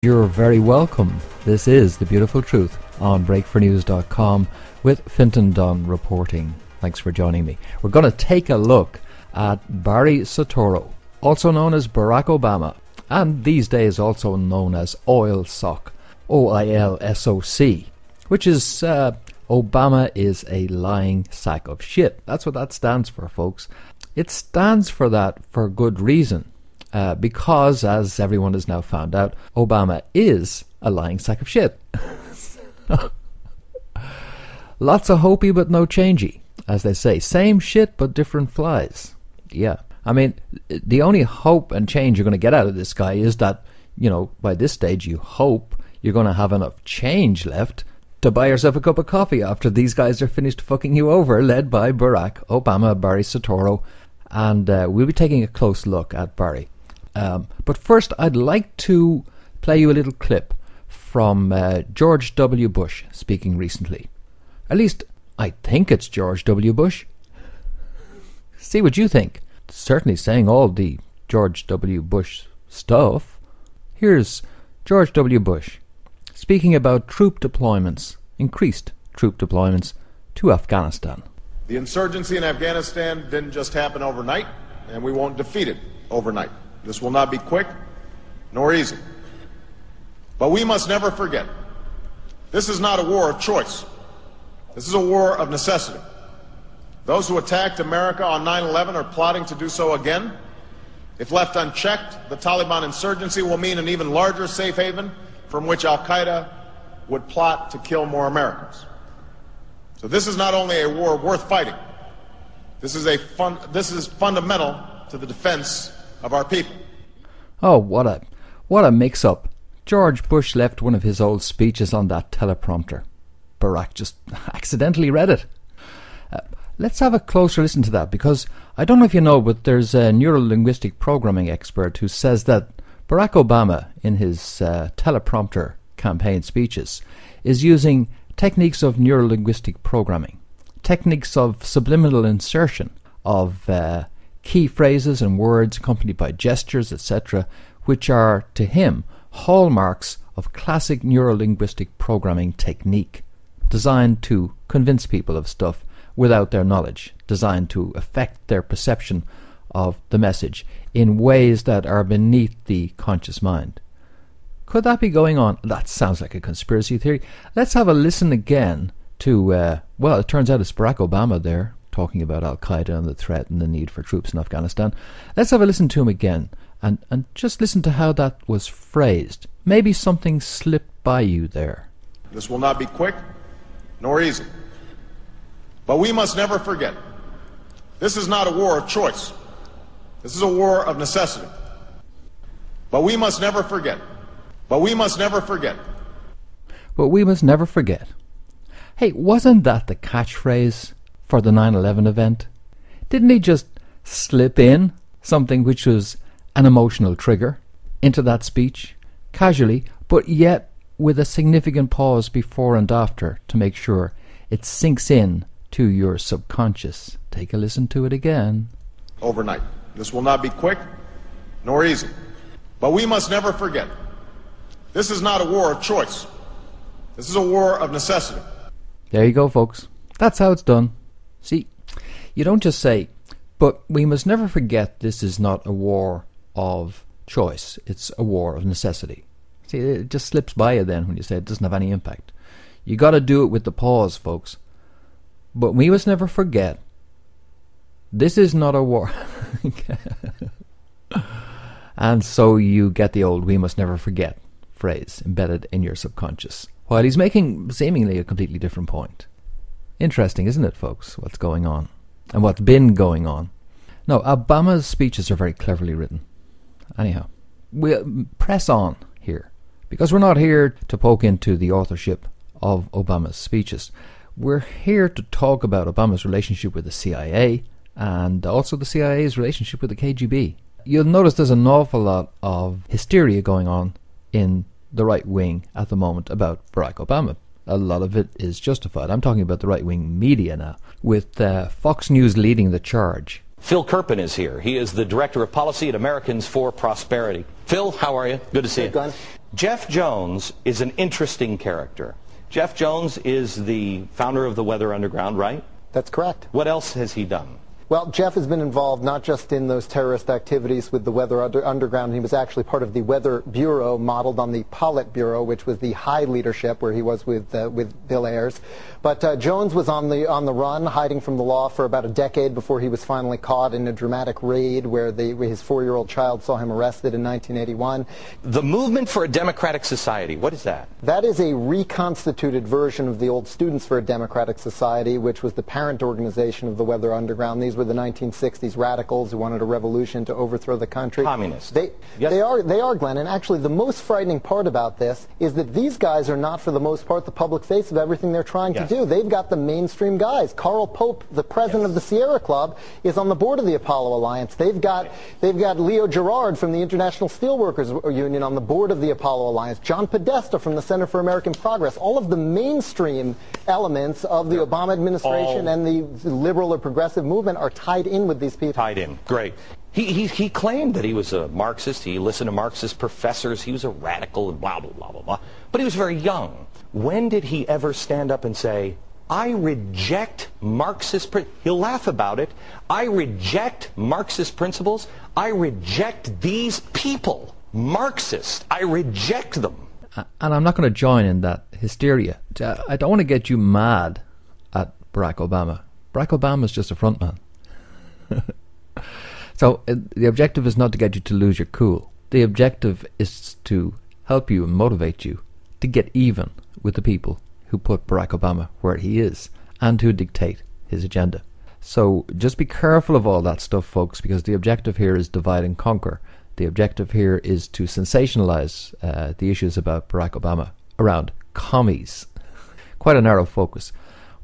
You're very welcome. This is The Beautiful Truth on breakfornews.com with Fintan Dunne reporting. Thanks for joining me. We're going to take a look at Barry Soetoro, also known as Barack Obama, and these days also known as Oil Sock, O-I-L-S-O-C, which is Obama is a lying sack of shit. That's what that stands for, folks. It stands for that for good reason. Because, as everyone has now found out, Obama is a lying sack of shit. Lots of hopey but no changey, as they say. Same shit but different flies. Yeah. I mean, the only hope and change you're going to get out of this guy is that, you know, by this stage you hope you're going to have enough change left to buy yourself a cup of coffee after these guys are finished fucking you over, led by Barack Obama, Barry Soetoro. And we'll be taking a close look at Barry. But first, I'd like to play you a little clip from George W. Bush speaking recently. At least, I think it's George W. Bush. See what you think. Certainly saying all the George W. Bush stuff. Here's George W. Bush speaking about troop deployments, increased troop deployments to Afghanistan. The insurgency in Afghanistan didn't just happen overnight, and we won't defeat it overnight. This will not be quick nor easy. But we must never forget, this is not a war of choice. This is a war of necessity. Those who attacked America on 9/11 are plotting to do so again. If left unchecked, the Taliban insurgency will mean an even larger safe haven from which Al-Qaeda would plot to kill more Americans. So this is not only a war worth fighting. This is fundamental to the defense of our people. Oh, what a mix-up. George Bush left one of his old speeches on that teleprompter. Barack just accidentally read it. Let's have a closer listen to that, because I don't know if you know, but there's a neuro-linguistic programming expert who says that Barack Obama, in his teleprompter campaign speeches, is using techniques of neuro-linguistic programming, techniques of subliminal insertion, of key phrases and words accompanied by gestures, etc., which are, to him, hallmarks of classic neurolinguistic programming technique, designed to convince people of stuff without their knowledge, designed to affect their perception of the message in ways that are beneath the conscious mind. Could that be going on? That sounds like a conspiracy theory. Let's have a listen again to, well, it turns out it's Barack Obama there, talking about Al-Qaeda and the threat and the need for troops in Afghanistan. Let's have a listen to him again and just listen to how that was phrased. Maybe something slipped by you there. This will not be quick nor easy. But we must never forget, this is not a war of choice. This is a war of necessity. But we must never forget. But we must never forget. But we must never forget. Hey, wasn't that the catchphrase for the 9/11 event? Didn't he just slip in something which was an emotional trigger into that speech, casually, but yet with a significant pause before and after to make sure it sinks in to your subconscious? Take a listen to it again. Overnight. This will not be quick nor easy. But we must never forget, this is not a war of choice. This is a war of necessity. There you go, folks. That's how it's done. See, you don't just say, but we must never forget this is not a war of choice. It's a war of necessity. See, it just slips by you then when you say it doesn't have any impact. You got to do it with the pause, folks. But we must never forget, this is not a war. And so you get the old we must never forget phrase embedded in your subconscious, while he's making seemingly a completely different point. Interesting, isn't it, folks, what's going on and what's been going on? No, Obama's speeches are very cleverly written. Anyhow, we'll press on here, because we're not here to poke into the authorship of Obama's speeches. We're here to talk about Obama's relationship with the CIA and also the CIA's relationship with the KGB. You'll notice there's an awful lot of hysteria going on in the right wing at the moment about Barack Obama. A lot of it is justified. I'm talking about the right-wing media now, with Fox News leading the charge. Phil Kerpen is here. He is the Director of Policy at Americans for Prosperity. Phil, how are you? Good to see you. Jeff Jones is an interesting character. Jeff Jones is the founder of the Weather Underground, right? That's correct. What else has he done? Well, Jeff has been involved not just in those terrorist activities with the Weather Underground. He was actually part of the Weather Bureau, modeled on the Politburo, which was the high leadership where he was with Bill Ayers. But Jones was on the run, hiding from the law for about a decade before he was finally caught in a dramatic raid where his 4-year-old child saw him arrested in 1981. The Movement for a Democratic Society, what is that? That is a reconstituted version of the old Students for a Democratic Society, which was the parent organization of the Weather Underground. These were the 1960s radicals who wanted a revolution to overthrow the country. Communists. They are, Glenn. And actually, the most frightening part about this is that these guys are not, for the most part, the public face of everything they're trying to do. They've got the mainstream guys. Carl Pope, the president of the Sierra Club, is on the board of the Apollo Alliance. They've got Leo Gerard from the International Steelworkers Union on the board of the Apollo Alliance. John Podesta from the Center for American Progress. All of the mainstream elements of the Obama administration and the liberal or progressive movement are tied in with these people. Tied in. Great. He claimed that he was a Marxist. He listened to Marxist professors. He was a radical and blah, blah, blah, blah, blah. But he was very young. When did he ever stand up and say, I reject Marxist he'll laugh about it. I reject Marxist principles. I reject these people. Marxists. I reject them. And I'm not going to join in that hysteria. I don't want to get you mad at Barack Obama. Barack Obama is just a frontman. So the objective is not to get you to lose your cool. The objective is to help you and motivate you to get even with the people who put Barack Obama where he is and who dictate his agenda. So just be careful of all that stuff, folks, because the objective here is divide and conquer. The objective here is to sensationalize the issues about Barack Obama around commies. Quite a narrow focus.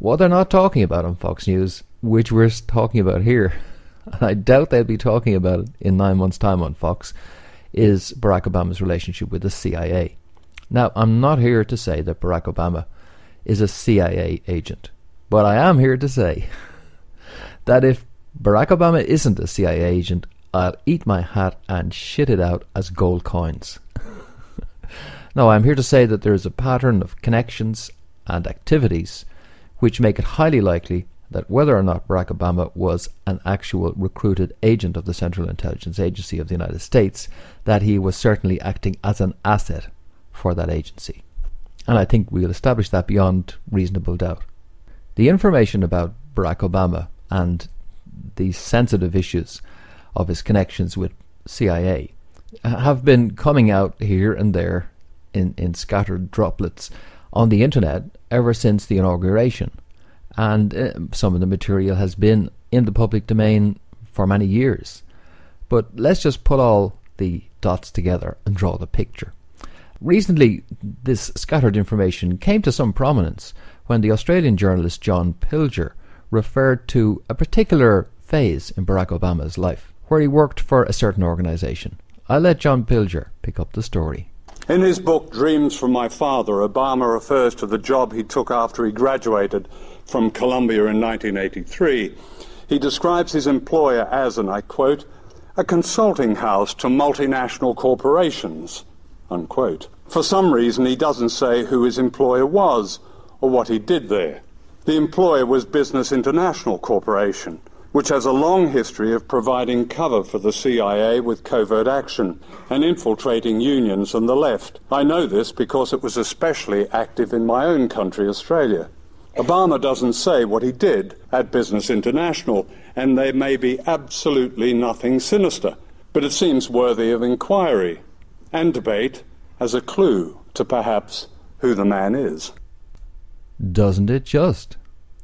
What they're not talking about on Fox News, which we're talking about here, and I doubt they'll be talking about it in 9 months' time on Fox, is Barack Obama's relationship with the CIA. Now, I'm not here to say that Barack Obama is a CIA agent, but I am here to say that if Barack Obama isn't a CIA agent, I'll eat my hat and shit it out as gold coins. No, I'm here to say that there is a pattern of connections and activities which make it highly likely that whether or not Barack Obama was an actual recruited agent of the Central Intelligence Agency of the United States, that he was certainly acting as an asset for that agency. And I think we'll establish that beyond reasonable doubt. The information about Barack Obama and the sensitive issues of his connections with CIA have been coming out here and there in scattered droplets on the internet ever since the inauguration. And some of the material has been in the public domain for many years. But let's just put all the dots together and draw the picture. Recently, this scattered information came to some prominence when the Australian journalist John Pilger referred to a particular phase in Barack Obama's life, where he worked for a certain organisation. I'll let John Pilger pick up the story. In his book, Dreams from My Father, Obama refers to the job he took after he graduated from Columbia in 1983. He describes his employer as, and I quote, a consulting house to multinational corporations, unquote. For some reason, he doesn't say who his employer was or what he did there. The employer was Business International Corporation, which has a long history of providing cover for the CIA with covert action and infiltrating unions and the left. I know this because it was especially active in my own country, Australia. Obama doesn't say what he did at Business International, and there may be absolutely nothing sinister, but it seems worthy of inquiry and debate as a clue to perhaps who the man is. Doesn't it just?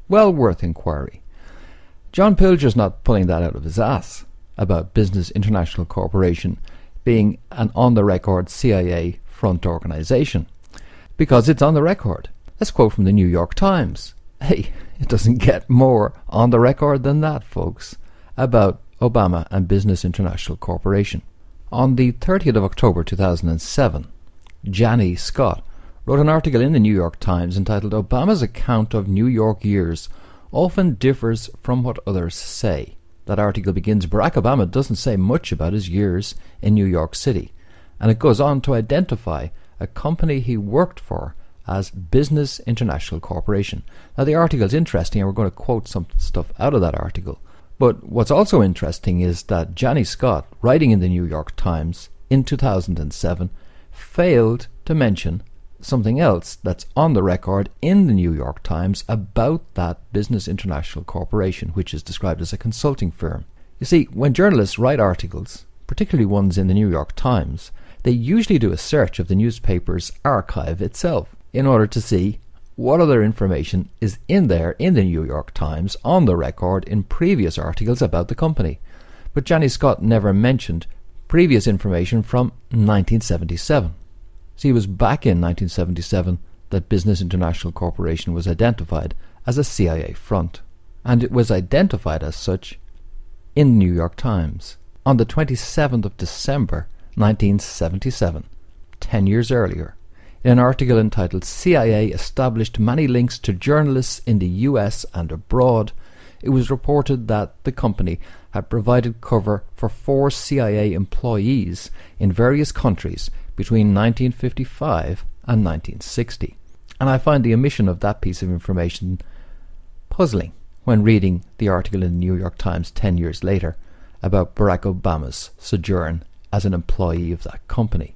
Well worth inquiry. John Pilger's not pulling that out of his ass about Business International Corporation being an on-the-record CIA front organisation, because it's on the record. Let's quote from the New York Times. Hey, it doesn't get more on the record than that, folks, about Obama and Business International Corporation. On the 30th of October 2007, Janie Scott wrote an article in the New York Times entitled Obama's Account of New York Years Often Differs from What Others Say. That article begins, Barack Obama doesn't say much about his years in New York City, and it goes on to identify a company he worked for as Business International Corporation. Now, the article is interesting, and we're going to quote some stuff out of that article. But what's also interesting is that Johnny Scott, writing in the New York Times in 2007, failed to mention something else that's on the record in the New York Times about that Business International Corporation, which is described as a consulting firm. You see, when journalists write articles, particularly ones in the New York Times, they usually do a search of the newspaper's archive itself in order to see what other information is in there in the New York Times on the record in previous articles about the company. But Johnny Scott never mentioned previous information from 1977. See, it was back in 1977 that Business International Corporation was identified as a CIA front, and it was identified as such in the New York Times on the 27th of December 1977, 10 years earlier. In an article entitled CIA Established Many Links to Journalists in the US and Abroad, it was reported that the company had provided cover for 4 CIA employees in various countries between 1955 and 1960. And I find the omission of that piece of information puzzling when reading the article in the New York Times 10 years later about Barack Obama's sojourn as an employee of that company.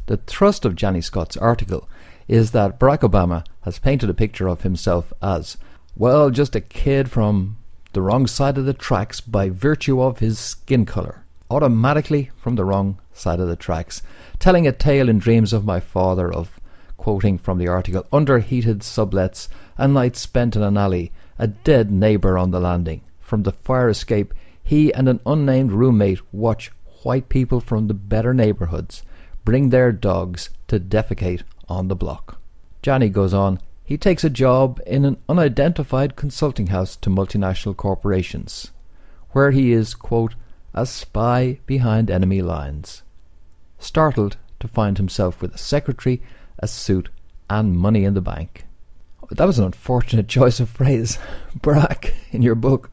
The thrust of Johnny Scott's article is that Barack Obama has painted a picture of himself as, well, just a kid from the wrong side of the tracks by virtue of his skin colour, automatically from the wrong side of the tracks, telling a tale in dreams of my father of, quoting from the article, underheated sublets, a night spent in an alley, a dead neighbour on the landing. From the fire escape, he and an unnamed roommate watch white people from the better neighbourhoods bring their dogs to defecate on the block. Johnny goes on, he takes a job in an unidentified consulting house to multinational corporations, where he is, quote, a spy behind enemy lines. Startled to find himself with a secretary, a suit, and money in the bank. That was an unfortunate choice of phrase, Barack, in your book,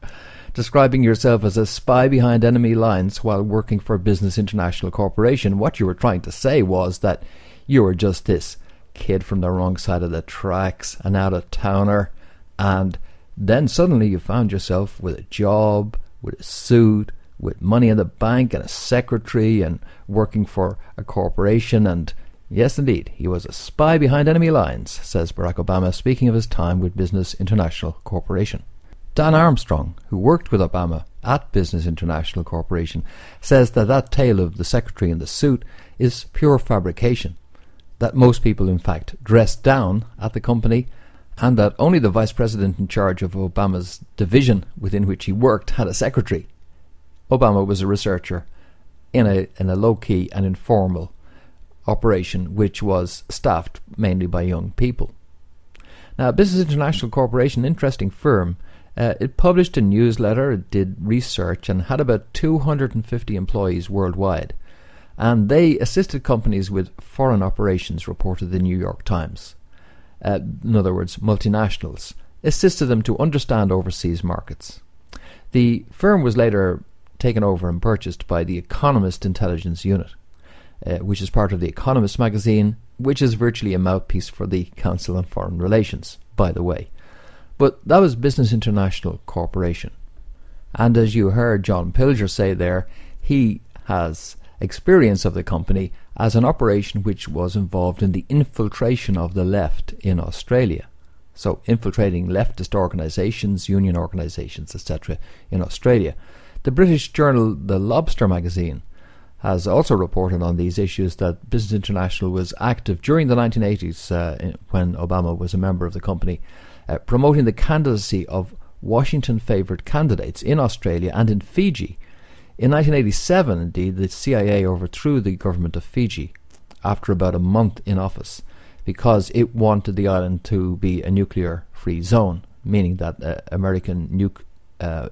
describing yourself as a spy behind enemy lines while working for Business International Corporation. What you were trying to say was that you were just this kid from the wrong side of the tracks, an out-of-towner, and then suddenly you found yourself with a job, with a suit, with money in the bank and a secretary and working for a corporation. And yes, indeed, he was a spy behind enemy lines, says Barack Obama, speaking of his time with Business International Corporation. Dan Armstrong, who worked with Obama at Business International Corporation, says that that tale of the secretary in the suit is pure fabrication, that most people in fact dressed down at the company, and that only the vice president in charge of Obama's division within which he worked had a secretary. Obama was a researcher in a low-key and informal operation which was staffed mainly by young people. Now, Business International Corporation, interesting firm, it published a newsletter, it did research, and had about 250 employees worldwide. And they assisted companies with foreign operations, reported the New York Times. In other words, multinationals, assisted them to understand overseas markets. The firm was later taken over and purchased by the Economist Intelligence Unit, which is part of the Economist magazine, which is virtually a mouthpiece for the Council on Foreign Relations, by the way. But that was Business International Corporation. And as you heard John Pilger say there, he has experience of the company as an operation which was involved in the infiltration of the left in Australia. So infiltrating leftist organisations, union organisations, etc. in Australia. The British journal The Lobster magazine has also reported on these issues, that Business International was active during the 1980s when Obama was a member of the company, promoting the candidacy of Washington-favoured candidates in Australia and in Fiji. In 1987, indeed, the CIA overthrew the government of Fiji after about a month in office because it wanted the island to be a nuclear-free zone, meaning that American nuke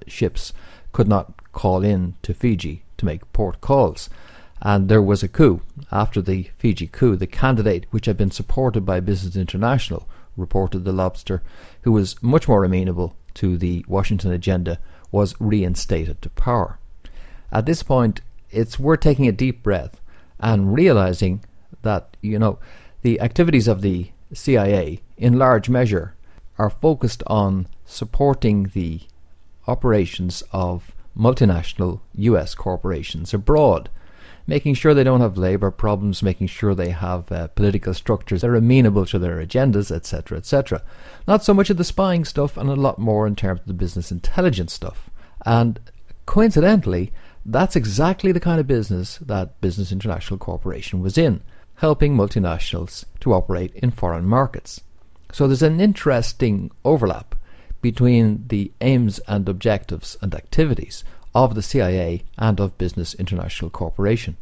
ships could not call in to Fiji to make port calls. And there was a coup. After the Fiji coup, the candidate, which had been supported by Business International, reported The Lobster, who was much more amenable to the Washington agenda, was reinstated to power. At this point, it's worth taking a deep breath and realizing that, the The activities of the CIA, in large measure, are focused on supporting the operations of multinational US corporations abroad, making sure they don't have labour problems, making sure they have political structures that are amenable to their agendas, etc., etc. Not so much of the spying stuff, and a lot more in terms of the business intelligence stuff. And coincidentally, that's exactly the kind of business that Business International Corporation was in, helping multinationals to operate in foreign markets. So there's an interesting overlap between the aims and objectives and activities of the CIA and of Business International Corporation.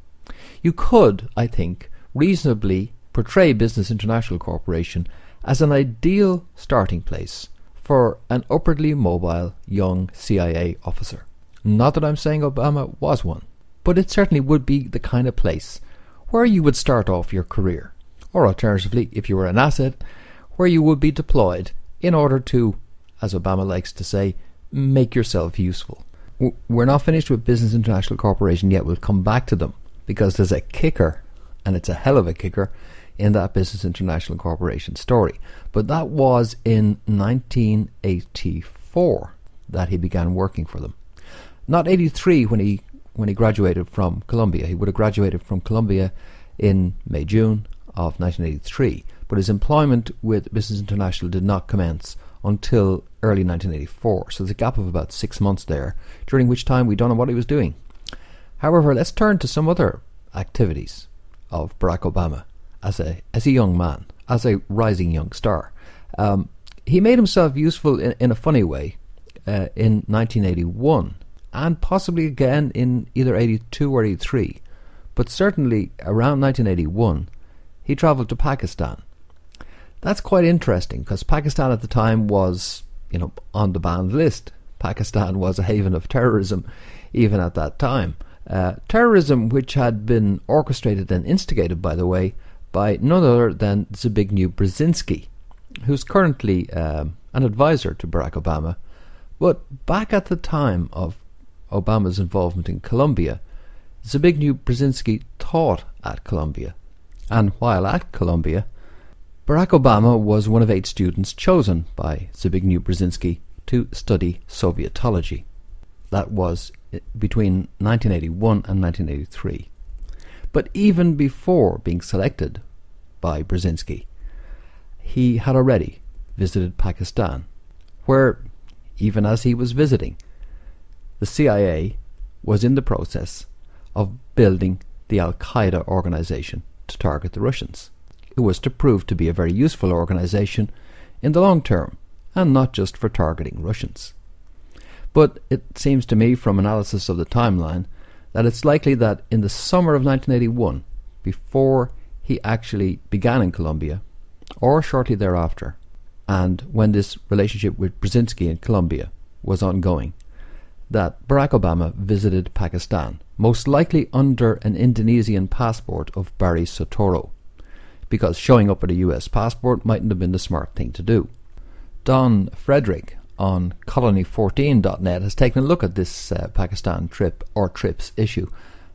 You could, I think, reasonably portray Business International Corporation as an ideal starting place for an upwardly mobile young CIA officer. Not that I'm saying Obama was one, but it certainly would be the kind of place where you would start off your career, or alternatively, if you were an asset, where you would be deployed in order to, as Obama likes to say, make yourself useful. We're not finished with Business International Corporation yet. We'll come back to them, because there's a kicker, and it's a hell of a kicker, in that Business International Corporation story. But that was in 1984 that he began working for them. Not 83 when he graduated from Columbia. He would have graduated from Columbia in May-June of 1983, but his employment with Business International did not commence until early 1984. So there's a gap of about 6 months there, during which time we don't know what he was doing. However, let's turn to some other activities of Barack Obama as a young man, as a rising young star. He made himself useful in a funny way in 1981, and possibly again in either 82 or 83. But certainly around 1981, he travelled to Pakistan. That's quite interesting, because Pakistan at the time was, on the banned list. Pakistan was a haven of terrorism even at that time. Terrorism which had been orchestrated and instigated, by the way, by none other than Zbigniew Brzezinski, who's currently an advisor to Barack Obama. But back at the time of Obama's involvement in Colombia, Zbigniew Brzezinski taught at Columbia, and while at Columbia, Barack Obama was one of 8 students chosen by Zbigniew Brzezinski to study Sovietology. That was between 1981 and 1983. But even before being selected by Brzezinski, he had already visited Pakistan, where, even as he was visiting, the CIA was in the process of building the Al-Qaeda organization to target the Russians. It was to prove to be a very useful organization in the long term, and not just for targeting Russians. But it seems to me, from analysis of the timeline, that it's likely that in the summer of 1981, before he actually began in Colombia, or shortly thereafter, and when this relationship with Brzezinski in Colombia was ongoing, that Barack Obama visited Pakistan, most likely under an Indonesian passport of Barry Soetoro, because showing up with a US passport mightn't have been the smart thing to do. Don Frederick on colony14.net has taken a look at this Pakistan trip, or trips, issue,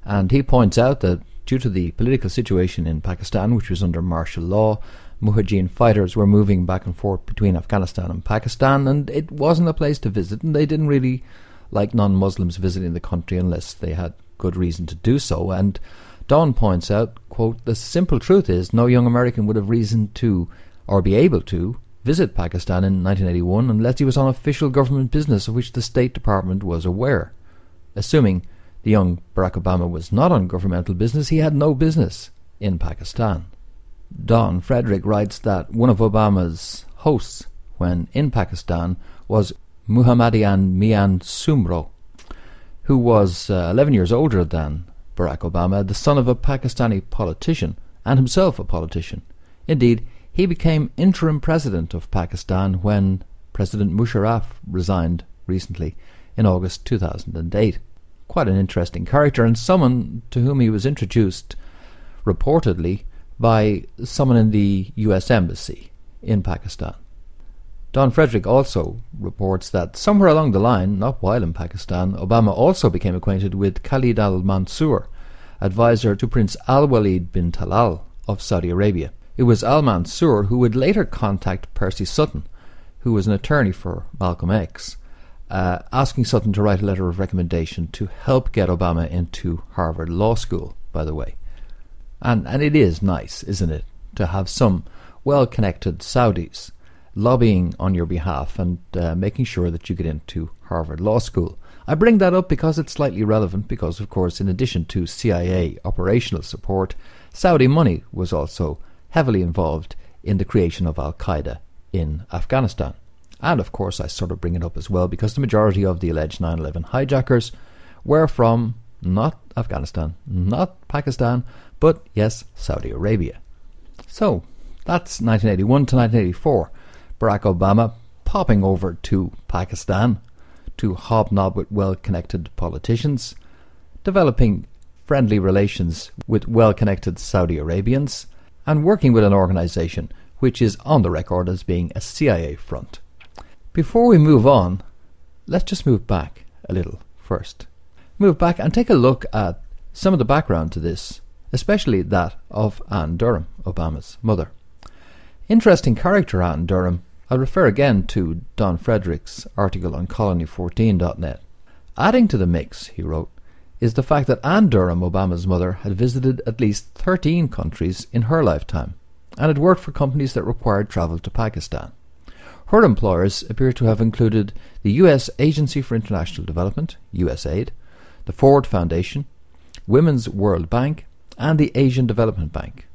and he points out that due to the political situation in Pakistan, which was under martial law, Mujahideen fighters were moving back and forth between Afghanistan and Pakistan, and it wasn't a place to visit, and they didn't really like non-Muslims visiting the country unless they had good reason to do so. And Don points out, quote, "The simple truth is no young American would have reason to, or be able to, visit Pakistan in 1981 unless he was on official government business of which the State Department was aware. Assuming the young Barack Obama was not on governmental business, he had no business in Pakistan." Don Frederick writes that one of Obama's hosts when in Pakistan was Muhammadian Mian Sumro, who was 11 years older than Barack Obama, the son of a Pakistani politician, and himself a politician. Indeed, he became interim president of Pakistan when President Musharraf resigned recently in August 2008. Quite an interesting character, and someone to whom he was introduced, reportedly, by someone in the US Embassy in Pakistan. Don Frederick also reports that somewhere along the line, not while in Pakistan, Obama also became acquainted with Khalid al-Mansour, advisor to Prince Al-Walid bin Talal of Saudi Arabia. It was Al Mansour who would later contact Percy Sutton, who was an attorney for Malcolm X, asking Sutton to write a letter of recommendation to help get Obama into Harvard Law School, by the way. And it is nice, isn't it, to have some well-connected Saudis lobbying on your behalf and making sure that you get into Harvard Law School. I bring that up because it's slightly relevant because, of course, in addition to CIA operational support, Saudi money was also heavily involved in the creation of Al-Qaeda in Afghanistan. And, of course, I sort of bring it up as well because the majority of the alleged 9/11 hijackers were from not Afghanistan, not Pakistan, but, yes, Saudi Arabia. So, that's 1981 to 1984. Barack Obama popping over to Pakistan to hobnob with well-connected politicians, developing friendly relations with well-connected Saudi Arabians, and working with an organisation which is on the record as being a CIA front. Before we move on, let's just move back a little first. Move back and take a look at some of the background to this, especially that of Anne Durham, Obama's mother. Interesting character, Anne Durham. I'll refer again to Don Frederick's article on colony14.net. Adding to the mix, he wrote, is the fact that Anne Durham, Obama's mother, had visited at least 13 countries in her lifetime and had worked for companies that required travel to Pakistan. Her employers appear to have included the U.S. Agency for International Development, USAID, the Ford Foundation, Women's World Bank, and the Asian Development Bank.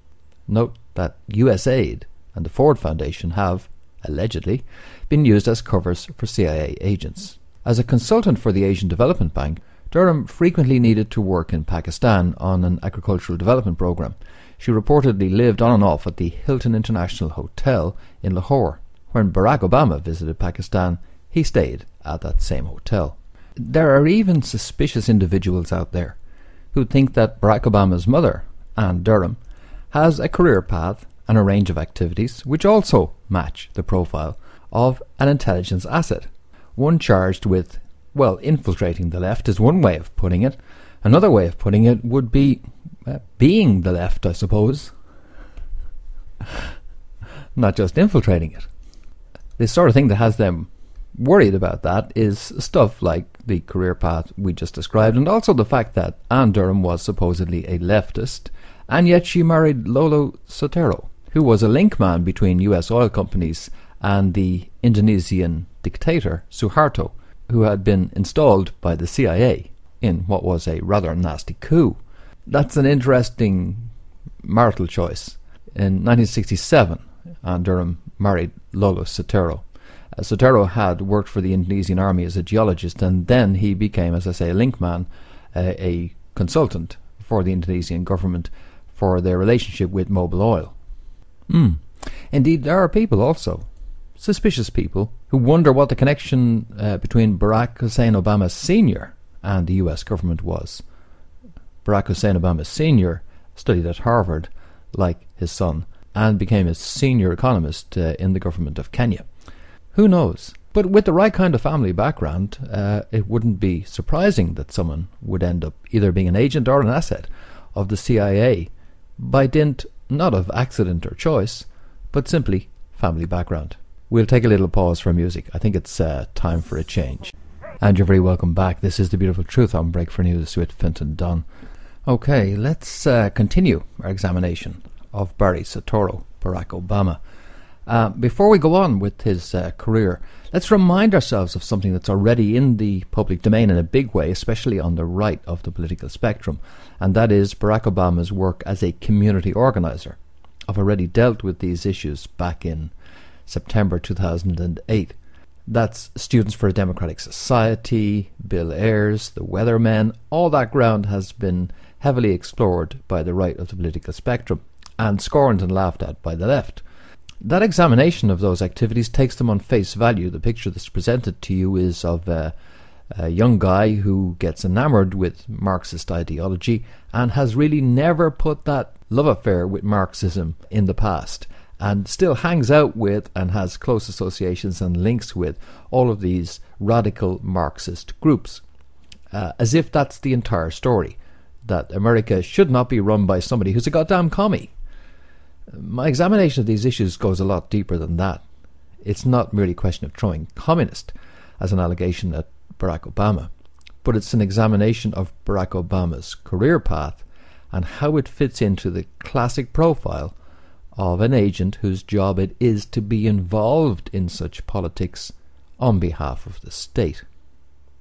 Note that USAID and the Ford Foundation have, allegedly, been used as covers for CIA agents. As a consultant for the Asian Development Bank, Durham frequently needed to work in Pakistan on an agricultural development program. She reportedly lived on and off at the Hilton International Hotel in Lahore. When Barack Obama visited Pakistan, he stayed at that same hotel. There are even suspicious individuals out there who think that Barack Obama's mother, Anne Durham, has a career path and a range of activities which also match the profile of an intelligence asset. One charged with, well, infiltrating the left is one way of putting it. Another way of putting it would be being the left, I suppose. Not just infiltrating it. The sort of thing that has them worried about that is stuff like the career path we just described, and also the fact that Anne Durham was supposedly a leftist, and yet she married Lolo Sotero, who was a link man between US oil companies and the Indonesian dictator Suharto, who had been installed by the CIA in what was a rather nasty coup. That's an interesting marital choice. In 1967, Anne Durham married Lolo Sotero. Sotero had worked for the Indonesian army as a geologist, and then he became, as I say, a link man, a consultant for the Indonesian government for their relationship with Mobil Oil. Indeed, there are people also, suspicious people, who wonder what the connection between Barack Hussein Obama Sr. and the US government was. Barack Hussein Obama Sr. studied at Harvard, like his son, and became a senior economist in the government of Kenya. Who knows? But with the right kind of family background, it wouldn't be surprising that someone would end up either being an agent or an asset of the CIA by dint not of accident or choice, but simply family background. We'll take a little pause for music. I think it's time for a change. And you're very welcome back. This is The Beautiful Truth on Break for News with Fintan Dunne. Okay, let's continue our examination of Barry Soetoro, Barack Obama. Before we go on with his career, let's remind ourselves of something that's already in the public domain in a big way, especially on the right of the political spectrum, and that is Barack Obama's work as a community organizer. I've already dealt with these issues back in September 2008. That's Students for a Democratic Society, Bill Ayers, the Weathermen. All that ground has been heavily explored by the right of the political spectrum and scorned and laughed at by the left. That examination of those activities takes them on face value. The picture that's presented to you is of a young guy who gets enamored with Marxist ideology and has really never put that love affair with Marxism in the past, and still hangs out with and has close associations and links with all of these radical Marxist groups, as if that's the entire story, that America should not be run by somebody who's a goddamn commie. My examination of these issues goes a lot deeper than that. It's not merely a question of throwing communist as an allegation at Barack Obama, but it's an examination of Barack Obama's career path and how it fits into the classic profile of an agent whose job it is to be involved in such politics on behalf of the state.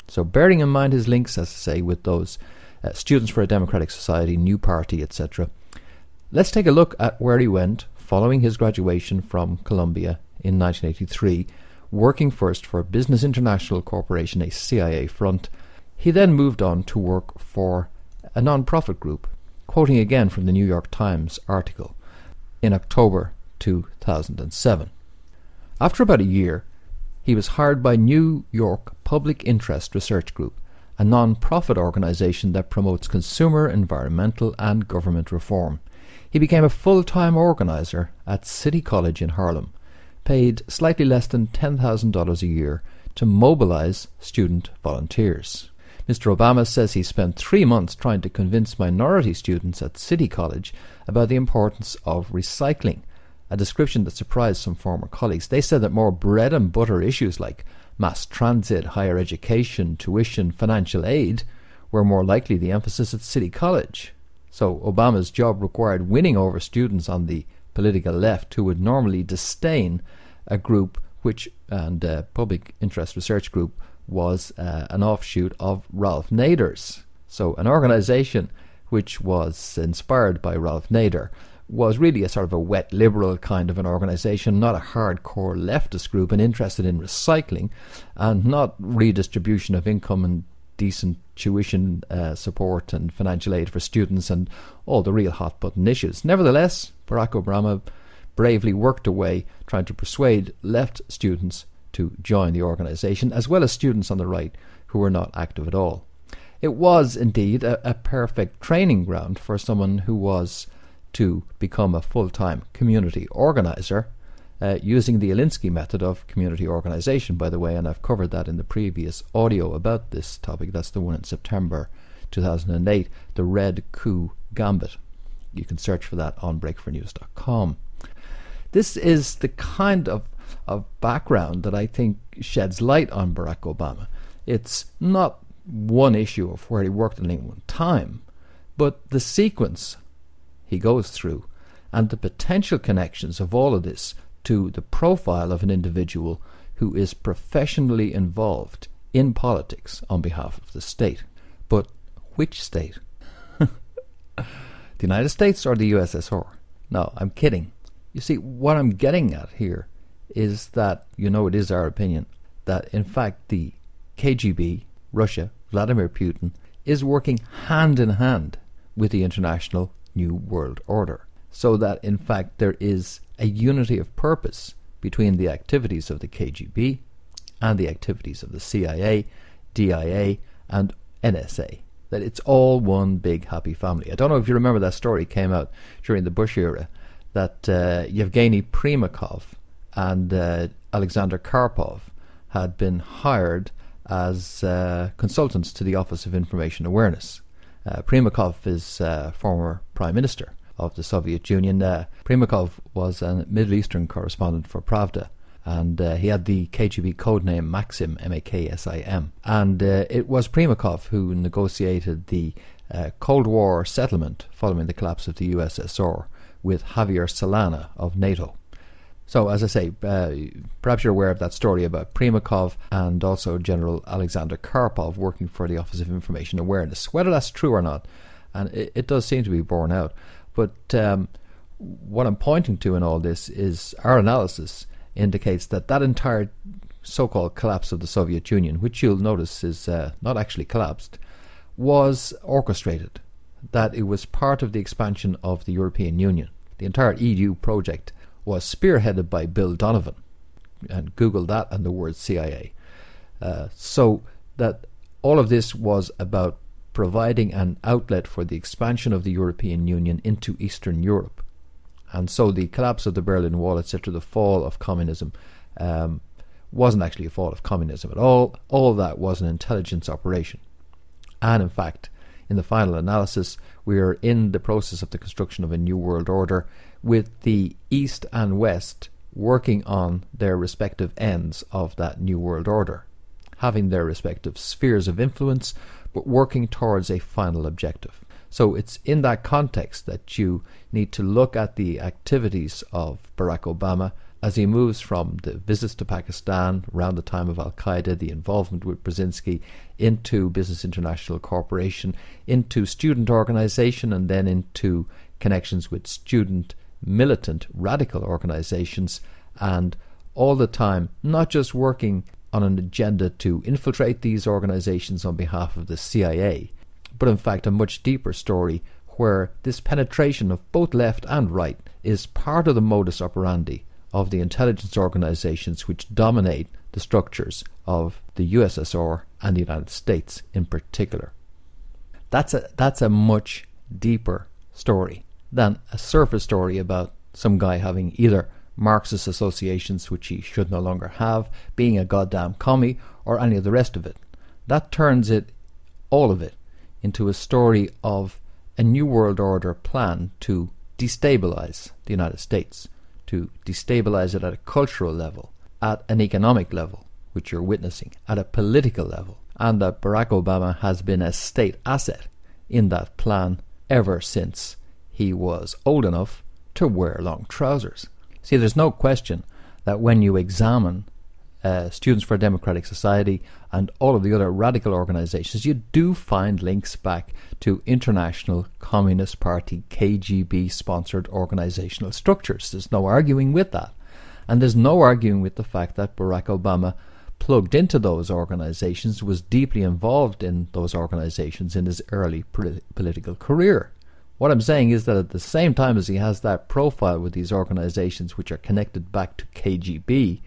So bearing in mind his links, as I say, with those Students for a Democratic Society, New Party, etc., let's take a look at where he went following his graduation from Columbia in 1983, working first for Business International Corporation, a CIA front. He then moved on to work for a non-profit group, quoting again from the New York Times article in October 2007. After about a year, he was hired by New York Public Interest Research Group, a non-profit organization that promotes consumer, environmental and government reform. He became a full-time organizer at City College in Harlem, paid slightly less than $10,000 a year to mobilize student volunteers. Mr. Obama says he spent 3 months trying to convince minority students at City College about the importance of recycling, a description that surprised some former colleagues. They said that more bread and butter issues like mass transit, higher education, tuition, financial aid were more likely the emphasis at City College. So Obama's job required winning over students on the political left who would normally disdain a group which, and Public Interest Research Group, was an offshoot of Ralph Nader's. So an organization which was inspired by Ralph Nader was really a sort of a wet liberal kind of an organization, not a hardcore leftist group and interested in recycling and not redistribution of income and decent tuition support and financial aid for students and all the real hot button issues. Nevertheless, Barack Obama bravely worked away trying to persuade left students to join the organization, as well as students on the right who were not active at all. It was indeed a perfect training ground for someone who was to become a full-time community organizer, using the Alinsky method of community organization, by the way, and I've covered that in the previous audio about this topic. That's the one in September 2008, the Red Coup Gambit. You can search for that on breakfornews.com. This is the kind of background that I think sheds light on Barack Obama. It's not one issue of where he worked at any one time, but the sequence he goes through and the potential connections of all of this to the profile of an individual who is professionally involved in politics on behalf of the state. But which state? The United States or the USSR? No, I'm kidding. You see, what I'm getting at here is that, it is our opinion, that in fact the KGB, Russia, Vladimir Putin, is working hand in hand with the international New World Order, so that in fact there is a unity of purpose between the activities of the KGB and the activities of the CIA, DIA and NSA, that it's all one big happy family. I don't know if you remember that story came out during the Bush era, that Yevgeny Primakov and Alexander Karpov had been hired as consultants to the Office of Information Awareness. Primakov is former Prime Minister of the Soviet Union. Primakov was a Middle Eastern correspondent for Pravda, and he had the KGB codename Maxim, M-A-K-S-I-M. And it was Primakov who negotiated the Cold War settlement following the collapse of the USSR with Javier Solana of NATO. So, as I say, perhaps you're aware of that story about Primakov and also General Alexander Karpov working for the Office of Information Awareness. Whether that's true or not, and it does seem to be borne out, but what I'm pointing to in all this is our analysis indicates that entire so-called collapse of the Soviet Union, which you'll notice is not actually collapsed, was orchestrated, that it was part of the expansion of the European Union. The entire EU project was spearheaded by Bill Donovan, and Google that and the word CIA. So that all of this was about providing an outlet for the expansion of the European Union into Eastern Europe. And so the collapse of the Berlin Wall, etc., the fall of communism, wasn't actually a fall of communism at all. All that was an intelligence operation. And in fact, in the final analysis, we are in the process of the construction of a new world order, with the East and West working on their respective ends of that new world order, having their respective spheres of influence, but working towards a final objective. So it's in that context that you need to look at the activities of Barack Obama as he moves from the visits to Pakistan around the time of Al-Qaeda, the involvement with Brzezinski, into Business International Corporation, into student organization, and then into connections with student militant radical organizations, and all the time not just working on an agenda to infiltrate these organizations on behalf of the CIA, but in fact a much deeper story where this penetration of both left and right is part of the modus operandi of the intelligence organizations which dominate the structures of the USSR and the United States in particular. That's a much deeper story than a surface story about some guy having either Marxist associations, which he should no longer have, being a goddamn commie, or any of the rest of it. That turns it, all of it, into a story of a New World Order plan to destabilize the United States, to destabilize it at a cultural level, at an economic level, which you're witnessing, at a political level, and that Barack Obama has been a state asset in that plan ever since he was old enough to wear long trousers. See, there's no question that when you examine Students for a Democratic Society and all of the other radical organizations, you do find links back to International Communist Party KGB sponsored organizational structures. There's no arguing with that. And there's no arguing with the fact that Barack Obama plugged into those organizations, was deeply involved in those organizations in his early political career. What I'm saying is that at the same time as he has that profile with these organizations which are connected back to KGB,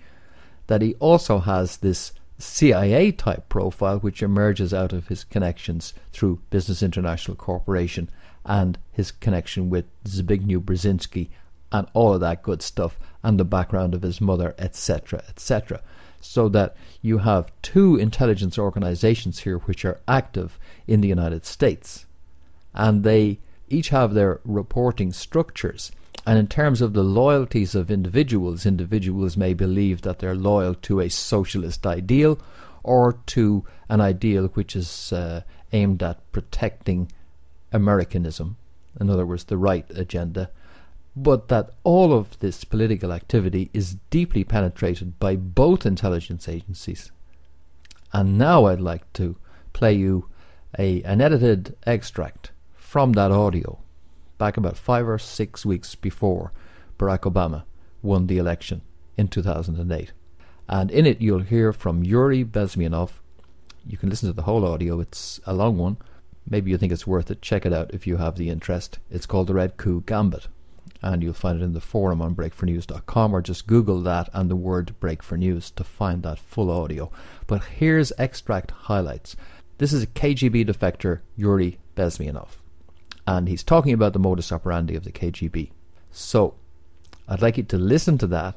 that he also has this CIA type profile which emerges out of his connections through Business International Corporation and his connection with Zbigniew Brzezinski and all of that good stuff, and the background of his mother, etc., etc. So that you have two intelligence organizations here which are active in the United States, and they each have their reporting structures. And in terms of the loyalties of individuals may believe that they're loyal to a socialist ideal or to an ideal which is aimed at protecting Americanism, in other words, the right agenda, but that all of this political activity is deeply penetrated by both intelligence agencies. And now I'd like to play you an edited extract from that audio back about 5 or 6 weeks before Barack Obama won the election in 2008. And in it you'll hear from Yuri Bezmenov. You can listen to the whole audio, it's a long one. Maybe you think it's worth it. Check it out if you have the interest. It's called The Red Coup Gambit, and you'll find it in the forum on breakfornews.com, or just Google that and the word Break for News to find that full audio. But here's extract highlights. This is a KGB defector, Yuri Bezmenov, and he's talking about the modus operandi of the KGB. So I'd like you to listen to that,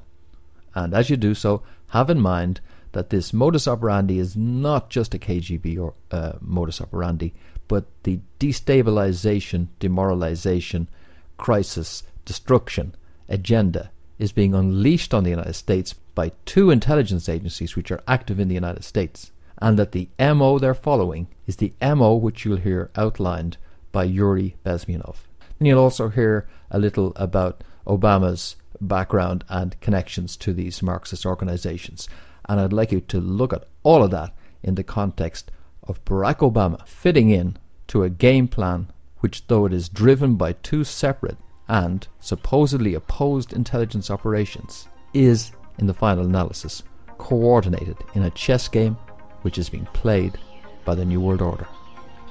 and as you do so, have in mind that this modus operandi is not just a KGB or modus operandi, but the destabilization, demoralization, crisis, destruction agenda is being unleashed on the United States by two intelligence agencies which are active in the United States, and that the MO they're following is the MO which you'll hear outlined by Yuri Bezmenov. And you'll also hear a little about Obama's background and connections to these Marxist organizations. And I'd like you to look at all of that in the context of Barack Obama fitting in to a game plan which, though it is driven by two separate and supposedly opposed intelligence operations, is, in the final analysis, coordinated in a chess game which is being played by the New World Order.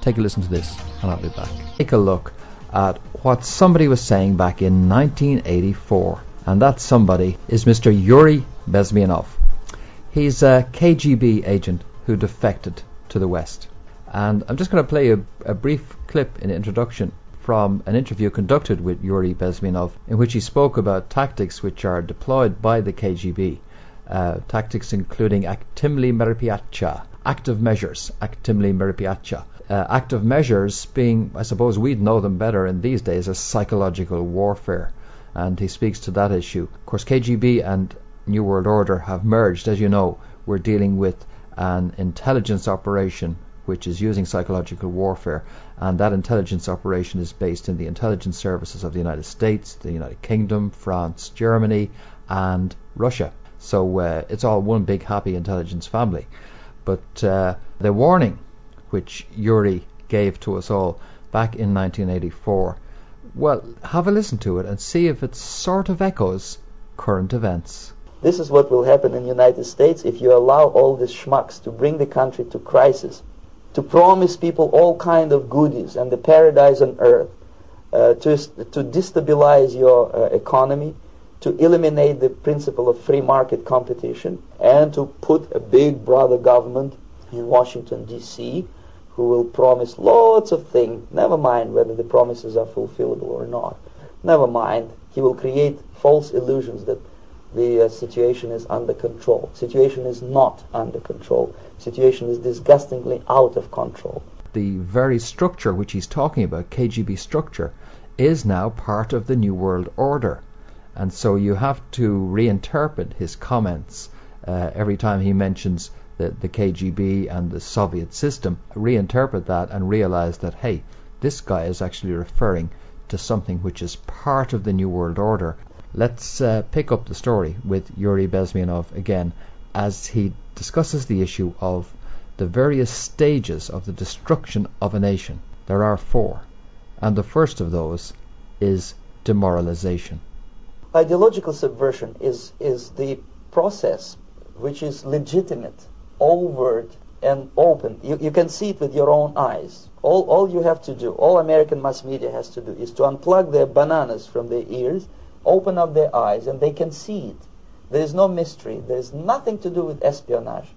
Take a listen to this and I'll be back. Take a look at what somebody was saying back in 1984, and that somebody is Mr. Yuri Bezmenov. He's a KGB agent who defected to the West. And I'm just going to play a brief clip in the introduction from an interview conducted with Yuri Bezmenov, in which he spoke about tactics which are deployed by the KGB, tactics including aktimli merpiatcha, active measures, actimli merpiacha. Active measures being, I suppose we'd know them better in these days as psychological warfare. And he speaks to that issue. Of course, KGB and New World Order have merged. As you know, we're dealing with an intelligence operation which is using psychological warfare, and that intelligence operation is based in the intelligence services of the United States, the United Kingdom, France, Germany, and Russia. So it's all one big happy intelligence family. But the warning which Yuri gave to us all back in 1984, well, have a listen to it and see if it sort of echoes current events. This is what will happen in the United States if you allow all these schmucks to bring the country to crisis, to promise people all kind of goodies and the paradise on earth, to destabilize your economy, to eliminate the principle of free market competition, and to put a big brother government in Washington, D.C., who will promise lots of things, never mind whether the promises are fulfillable or not. Never mind, he will create false illusions that the situation is under control. Situation is not under control. Situation is disgustingly out of control. The very structure which he's talking about, KGB structure, is now part of the New World Order. And so you have to reinterpret his comments every time he mentions the KGB and the Soviet system. Reinterpret that and realize that, hey, this guy is actually referring to something which is part of the New World Order. Let's pick up the story with Yuri Bezmenov again as he discusses the issue of the various stages of the destruction of a nation. There are 4, and the first of those is demoralization. Ideological subversion is the process which is legitimate, overt, and open. You can see it with your own eyes. All you have to do, all American mass media has to do, is to unplug their bananas from their ears, open up their eyes, and they can see it. There is no mystery. There is nothing to do with espionage.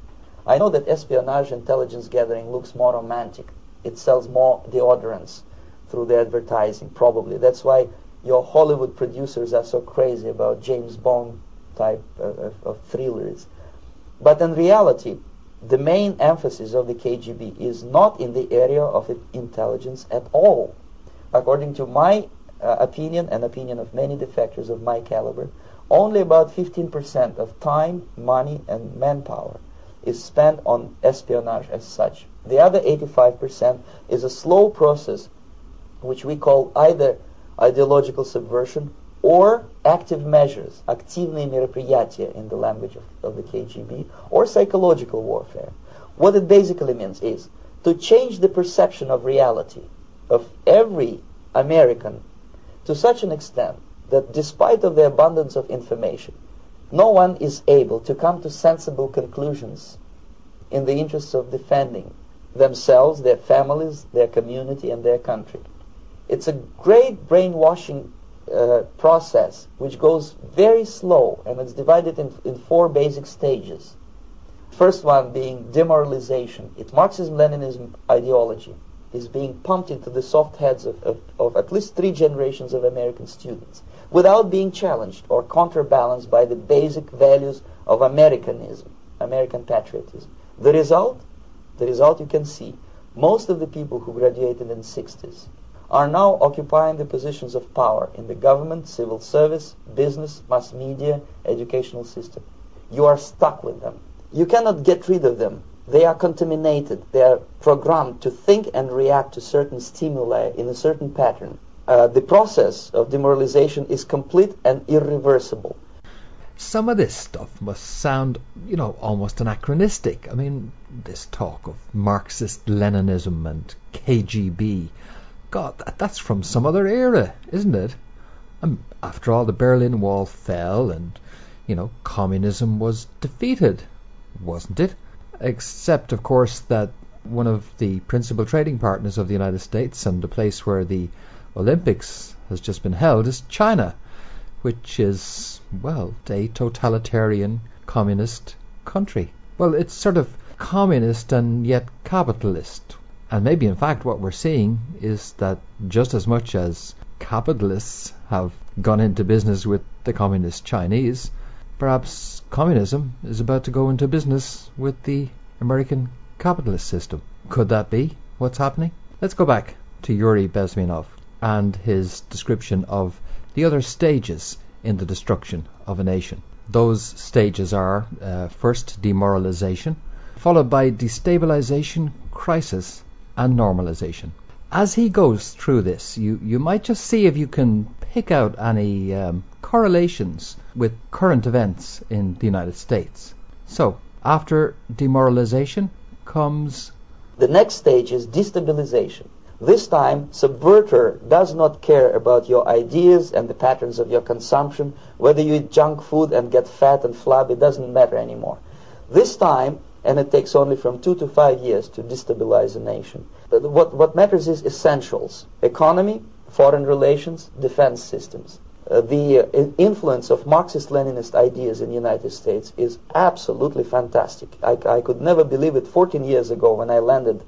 I know that espionage intelligence gathering looks more romantic. It sells more deodorants through the advertising, probably. That's why your Hollywood producers are so crazy about James Bond type of thrillers. But in reality, the main emphasis of the KGB is not in the area of intelligence at all. According to my opinion and opinion of many defectors of my caliber, only about 15% of time, money, and manpower is spent on espionage as such. The other 85% is a slow process which we call either ideological subversion or active measures, активные мероприятия in the language of the KGB, or psychological warfare. What it basically means is to change the perception of reality of every American to such an extent that despite of the abundance of information, no one is able to come to sensible conclusions in the interests of defending themselves, their families, their community, and their country. It's a great brainwashing process which goes very slow, and it's divided in 4 basic stages. First one being demoralization. It's Marxism-Leninism ideology is being pumped into the soft heads of at least 3 generations of American students without being challenged or counterbalanced by the basic values of Americanism, American patriotism. The result you can see. Most of the people who graduated in the 60s are now occupying the positions of power in the government, civil service, business, mass media, educational system. You are stuck with them. You cannot get rid of them. They are contaminated. They are programmed to think and react to certain stimuli in a certain pattern. The process of demoralization is complete and irreversible. Some of this stuff must sound, almost anachronistic. I mean, this talk of Marxist-Leninism and KGB, God, that's from some other era, isn't it? After all, the Berlin Wall fell and, communism was defeated, wasn't it? Except, of course, that one of the principal trading partners of the United States and the place where the Olympics has just been held is China, which is, well, a totalitarian communist country. Well, it's sort of communist and yet capitalist. And maybe, in fact, what we're seeing is that just as much as capitalists have gone into business with the communist Chinese, perhaps communism is about to go into business with the American capitalist system. Could that be what's happening? Let's go back to Yuri Bezmenov and his description of the other stages in the destruction of a nation. Those stages are first demoralization, followed by destabilization, crisis, and normalization. As he goes through this, you might just see if you can pick out any correlations with current events in the United States. So, after demoralization comes... The next stage is destabilization. This time, subverter does not care about your ideas and the patterns of your consumption. Whether you eat junk food and get fat and flabby, it doesn't matter anymore. This time, and it takes only from 2 to 5 years to destabilize a nation. What matters is essentials: economy, foreign relations, defense systems. The influence of Marxist-Leninist ideas in the United States is absolutely fantastic. I could never believe it 14 years ago when I landed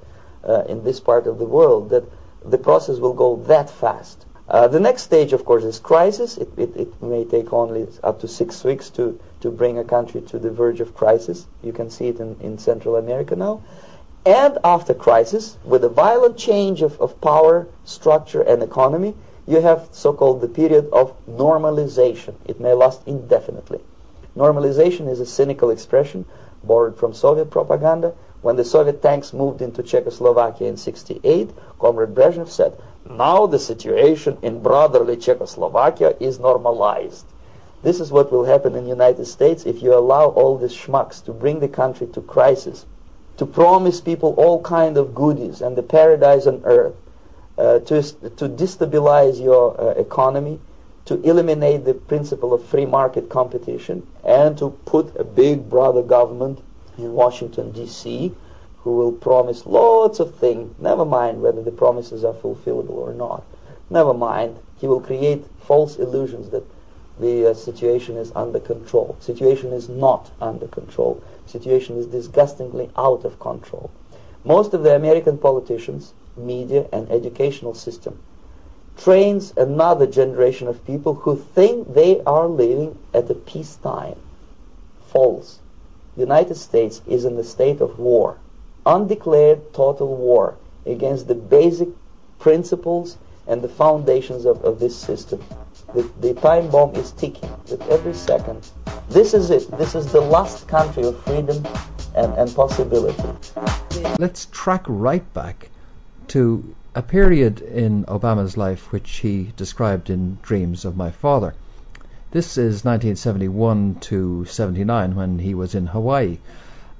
in this part of the world that the process will go that fast. The next stage, of course, is crisis. It may take only up to 6 weeks to bring a country to the verge of crisis. You can see it in Central America now. And after crisis, with a violent change of power, structure, and economy, you have so-called the period of normalization. It may last indefinitely. Normalization is a cynical expression borrowed from Soviet propaganda. When the Soviet tanks moved into Czechoslovakia in '68, Comrade Brezhnev said, "Now the situation in brotherly Czechoslovakia is normalized." This is what will happen in the United States if you allow all these schmucks to bring the country to crisis, to promise people all kind of goodies and the paradise on earth, to destabilize your economy, to eliminate the principle of free market competition, and to put a big brother government in Washington, D.C., who will promise lots of things, never mind whether the promises are fulfillable or not. Never mind, he will create false illusions that the situation is under control. Situation is not under control. Situation is disgustingly out of control. Most of the American politicians, media, and educational system trains another generation of people who think they are living at a peacetime. False. The United States is in the state of war, undeclared total war against the basic principles and the foundations of this system. The time bomb is ticking with every second. This is it. This is the last country of freedom and possibility. Let's track right back to a period in Obama's life which he described in Dreams of My Father. This is 1971 to 79 when he was in Hawaii.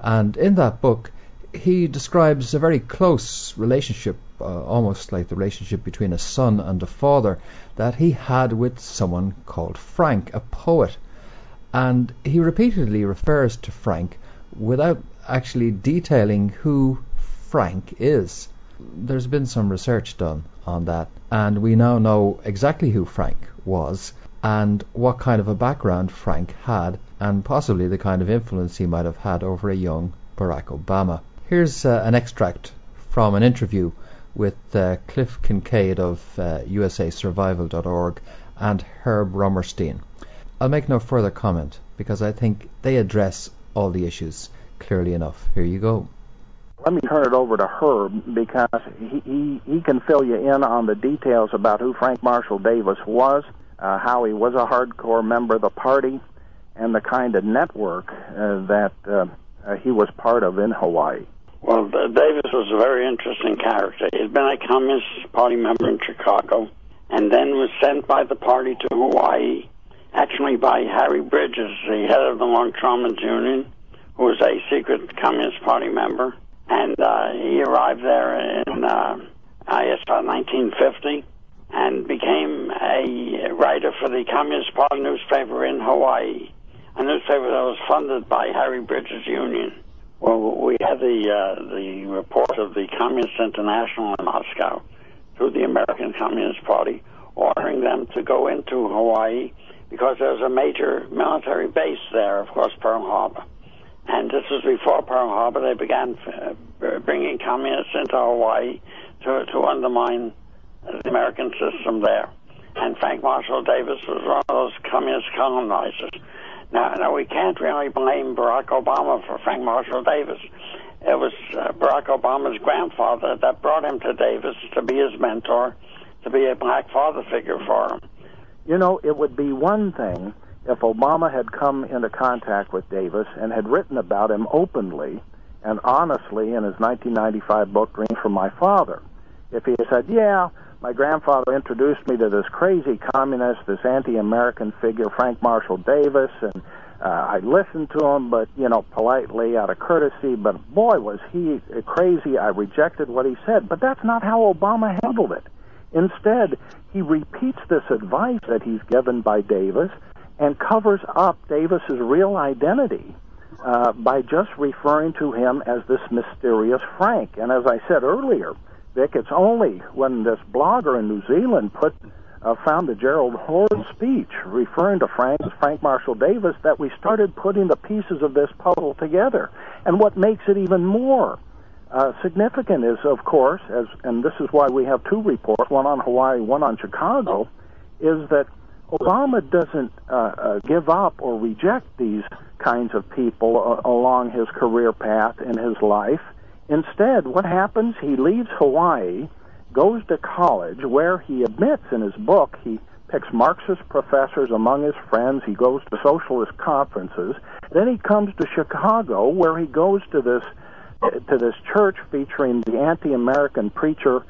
And in that book, he describes a very close relationship, almost like the relationship between a son and a father, that he had with someone called Frank, a poet. And he repeatedly refers to Frank without actually detailing who Frank is. There's been some research done on that, and we now know exactly who Frank was and what kind of a background Frank had, and possibly the kind of influence he might have had over a young Barack Obama. Here's an extract from an interview with Cliff Kincaid of USASurvival.org and Herb Romerstein. I'll make no further comment because I think they address all the issues clearly enough. Here you go. Let me turn it over to Herb because he can fill you in on the details about who Frank Marshall Davis was, how he was a hardcore member of the party, and the kind of network that he was part of in Hawaii. Well, Davis was a very interesting character. He had been a Communist Party member in Chicago and then was sent by the party to Hawaii, actually by Harry Bridges, the head of the Longshoremen's Union, who was a secret Communist Party member. And he arrived there in, I guess, about 1950 and became a writer for the Communist Party newspaper in Hawaii, a newspaper that was funded by Harry Bridges' union. Well, we had the report of the Communist International in Moscow through the American Communist Party ordering them to go into Hawaii because there was a major military base there, of course, Pearl Harbor. And this was before Pearl Harbor. They began bringing communists into Hawaii to undermine the American system there. And Frank Marshall Davis was one of those communist colonizers. Now we can't really blame Barack Obama for Frank Marshall Davis. it was Barack Obama's grandfather that brought him to Davis to be his mentor, to be a black father figure for him. You know, it would be one thing if Obama had come into contact with Davis and had written about him openly and honestly in his 1995 book, Dreams from My Father. If he had said, yeah, my grandfather introduced me to this crazy communist, this anti-American figure, Frank Marshall Davis, and I listened to him, but, you know, politely, out of courtesy, but boy, was he crazy. I rejected what he said. But that's not how Obama handled it. Instead, he repeats this advice that he's given by Davis and covers up Davis's real identity by just referring to him as this mysterious Frank. And as I said earlier, Vic, it's only when this blogger in New Zealand found the Gerald Horde speech referring to Frank Marshall Davis that we started putting the pieces of this puzzle together. And what makes it even more significant is, of course, and this is why we have two reports, one on Hawaii, one on Chicago, is that Obama doesn't give up or reject these kinds of people along his career path in his life. Instead, what happens? He leaves Hawaii, goes to college, where he admits in his book he picks Marxist professors among his friends. He goes to socialist conferences. Then he comes to Chicago, where he goes to this church featuring the anti-American preacher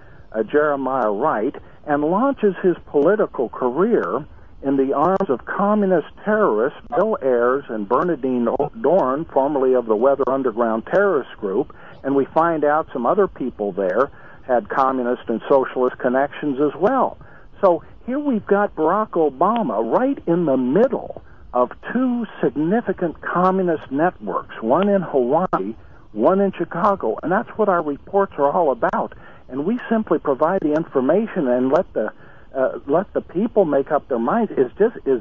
Jeremiah Wright, and launches his political career in the arms of communist terrorists Bill Ayers and Bernardine Dorn, formerly of the Weather Underground terrorist group, and we find out some other people there had communist and socialist connections as well. So here we've got Barack Obama right in the middle of two significant communist networks, one in Hawaii, one in Chicago, and that's what our reports are all about. And we simply provide the information and let the people make up their minds. Is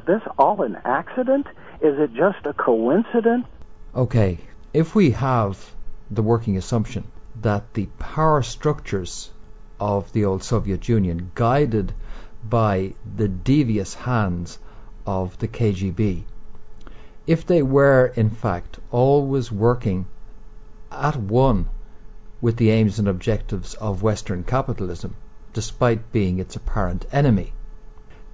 this all an accident? Is it just a coincidence? Okay, if we have the working assumption that the power structures of the old Soviet Union, guided by the devious hands of the KGB, if they were in fact always working at one with the aims and objectives of Western capitalism, despite being its apparent enemy,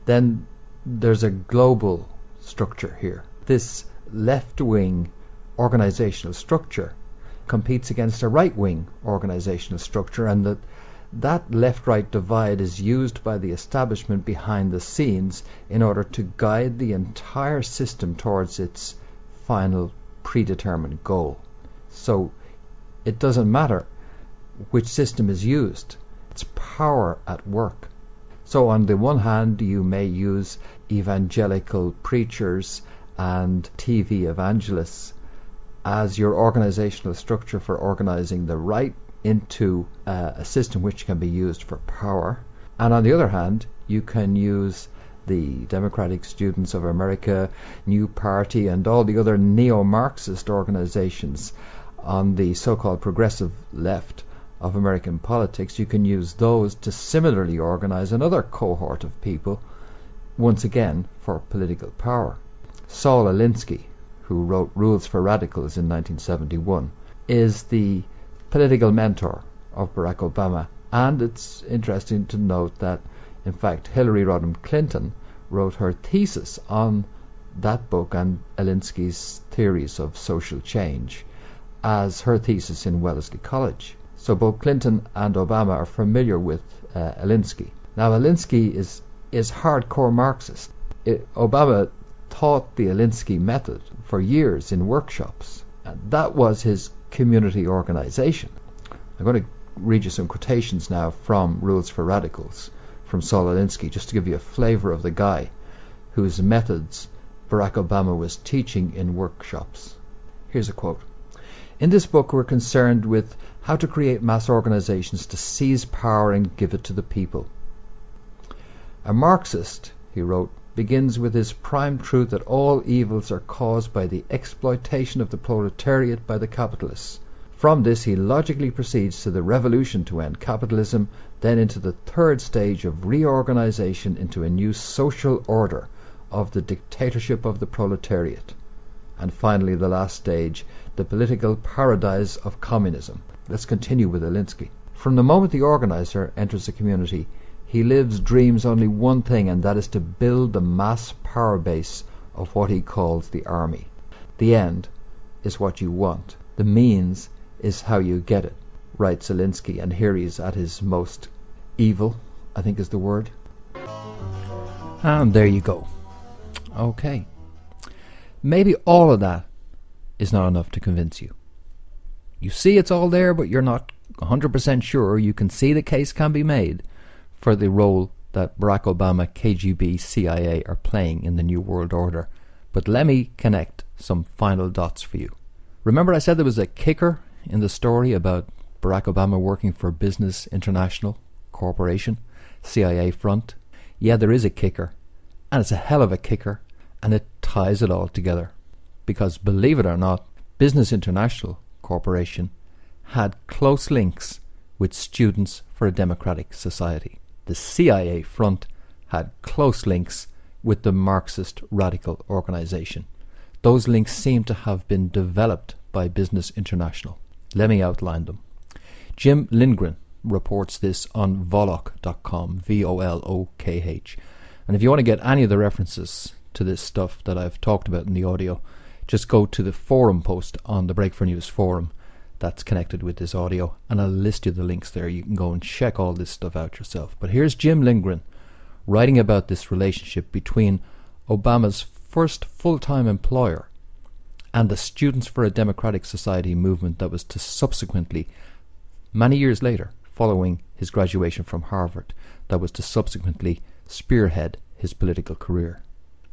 then there's a global structure here. This left-wing organizational structure competes against a right-wing organizational structure, and that left-right divide is used by the establishment behind the scenes in order to guide the entire system towards its final predetermined goal. So it doesn't matter which system is used. It's power at work. So on the one hand, you may use evangelical preachers and TV evangelists as your organizational structure for organizing the right into a system which can be used for power. And on the other hand, you can use the Democratic Students of America, New Party, and all the other neo-Marxist organizations on the so-called progressive left of American politics. You can use those to similarly organize another cohort of people, once again for political power. Saul Alinsky, who wrote Rules for Radicals in 1971, is the political mentor of Barack Obama, and it's interesting to note that in fact Hillary Rodham Clinton wrote her thesis on that book and Alinsky's theories of social change as her thesis in Wellesley College. So both Clinton and Obama are familiar with Alinsky. Now Alinsky is hardcore Marxist. Obama taught the Alinsky method for years in workshops, and that was his community organization. I'm going to read you some quotations now from Rules for Radicals from Saul Alinsky, just to give you a flavor of the guy whose methods Barack Obama was teaching in workshops. Here's a quote. In this book we're concerned with how to create mass organizations to seize power and give it to the people. A Marxist, he wrote, begins with his prime truth that all evils are caused by the exploitation of the proletariat by the capitalists. From this he logically proceeds to the revolution to end capitalism, then into the third stage of reorganization into a new social order of the dictatorship of the proletariat. And finally, the last stage, the political paradise of communism. Let's continue with Alinsky. From the moment the organizer enters the community, he dreams only one thing, and that is to build the mass power base of what he calls the army. The end is what you want. The means is how you get it, writes Alinsky, and here he is at his most evil, I think is the word. And there you go. Okay. Maybe all of that is not enough to convince you. You see it's all there, but you're not 100% sure. You can see the case can be made for the role that Barack Obama, KGB, CIA are playing in the New World Order. But let me connect some final dots for you. Remember I said there was a kicker in the story about Barack Obama working for Business International Corporation, CIA front? Yeah, there is a kicker, and it's a hell of a kicker, and it ties it all together. Because believe it or not, Business International Corporation had close links with Students for a Democratic Society. The CIA front had close links with the Marxist radical organization. Those links seem to have been developed by Business International. Let me outline them. Jim Lindgren reports this on Volokh.com, Volokh. And if you want to get any of the references to this stuff that I've talked about in the audio, just go to the forum post on the Break for News forum that's connected with this audio, and I'll list you the links there. You can go and check all this stuff out yourself. But here's Jim Lindgren writing about this relationship between Obama's first full-time employer and the Students for a Democratic Society movement that was to subsequently, many years later, following his graduation from Harvard, that was to subsequently spearhead his political career.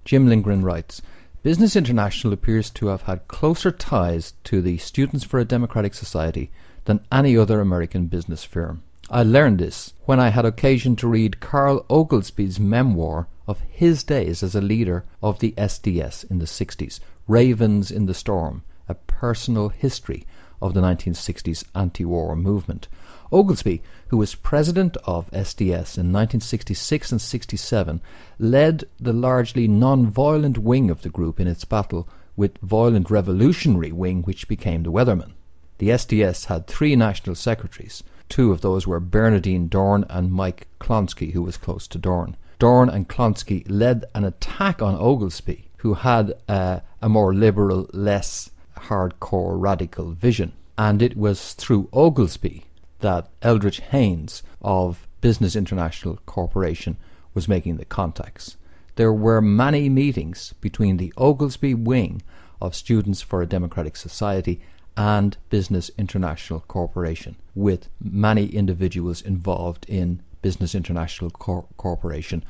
Jim Lindgren writes, Business International appears to have had closer ties to the Students for a Democratic Society than any other American business firm. I learned this when I had occasion to read Carl Oglesby's memoir of his days as a leader of the SDS in the 60s, Ravens in the Storm, a personal history of the 1960s anti-war movement. Oglesby, who was president of SDS in 1966 and 67, led the largely non-violent wing of the group in its battle with violent revolutionary wing which became the Weathermen. The SDS had 3 national secretaries. 2 of those were Bernardine Dorn and Mike Klonsky, who was close to Dorn. Dorn and Klonsky led an attack on Oglesby, who had a more liberal, less hardcore radical vision. And it was through Oglesby that Eldridge Haynes of Business International Corporation was making the contacts. There were many meetings between the Oglesby wing of Students for a Democratic Society and Business International Corporation, with many individuals involved in Business International Corporation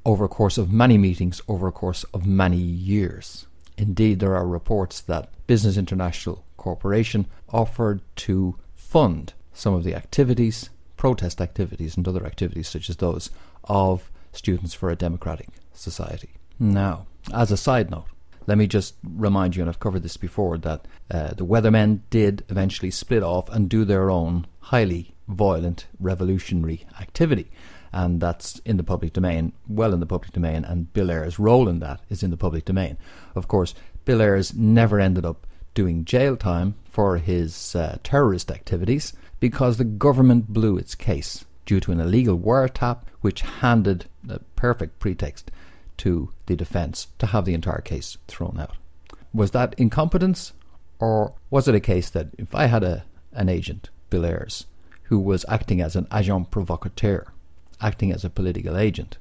over a course of many meetings, over a course of many years. Indeed, there are reports that Business International Corporation offered to fund some of the activities, protest activities and other activities such as those of Students for a Democratic Society. Now, as a side note, let me just remind you, and I've covered this before, that the Weathermen did eventually split off and do their own highly violent revolutionary activity. And that's in the public domain, well in the public domain, and Bill Ayers' role in that is in the public domain. Of course, Bill Ayers never ended up doing jail time for his terrorist activities because the government blew its case due to an illegal wiretap which handed a perfect pretext to the defence to have the entire case thrown out. Was that incompetence, or was it a case that if I had an agent, Bill Ayers, who was acting as an agent provocateur, acting as a political agent,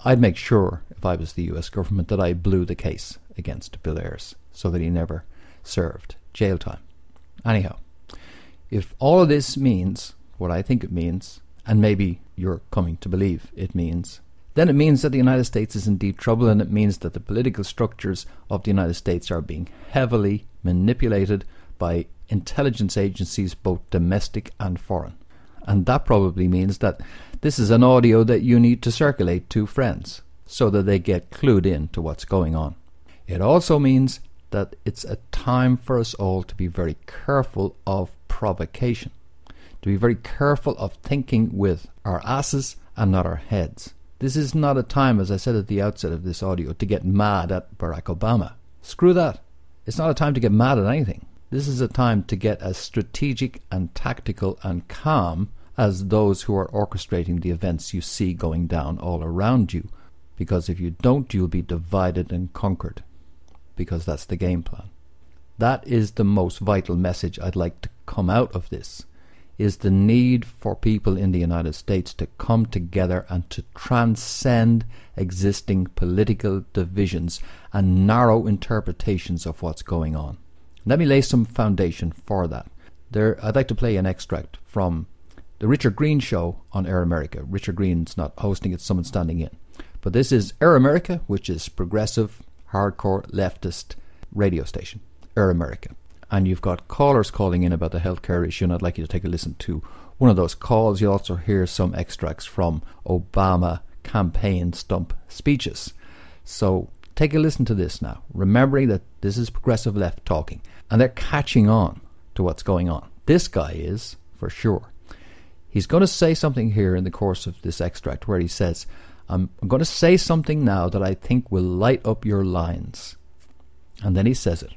I'd make sure, if I was the US government, that I blew the case against Bill Ayers so that he never served jail time. Anyhow, if all of this means what I think it means, and maybe you're coming to believe it means, then it means that the United States is in deep trouble, and it means that the political structures of the United States are being heavily manipulated by intelligence agencies, both domestic and foreign. And that probably means that this is an audio that you need to circulate to friends so that they get clued in to what's going on. It also means that it's a time for us all to be very careful of provocation, to be very careful of thinking with our asses and not our heads. This is not a time, as I said at the outset of this audio, to get mad at Barack Obama. Screw that. It's not a time to get mad at anything. This is a time to get as strategic and tactical and calm as those who are orchestrating the events you see going down all around you. Because if you don't, you'll be divided and conquered. Because that's the game plan. That is the most vital message I'd like to come out of this, is the need for people in the United States to come together and to transcend existing political divisions and narrow interpretations of what's going on. Let me lay some foundation for that. I'd like to play an extract from the Richard Green show on Air America. Richard Green's not hosting it, someone's standing in. But this is Air America, which is progressive, hardcore, leftist radio station. Air America. And you've got callers calling in about the healthcare issue, and I'd like you to take a listen to one of those calls. You'll also hear some extracts from Obama campaign stump speeches. So take a listen to this now, remembering that this is progressive left talking, and they're catching on to what's going on. This guy is, for sure. He's going to say something here in the course of this extract where he says, I'm going to say something now that I think will light up your lines. And then he says it.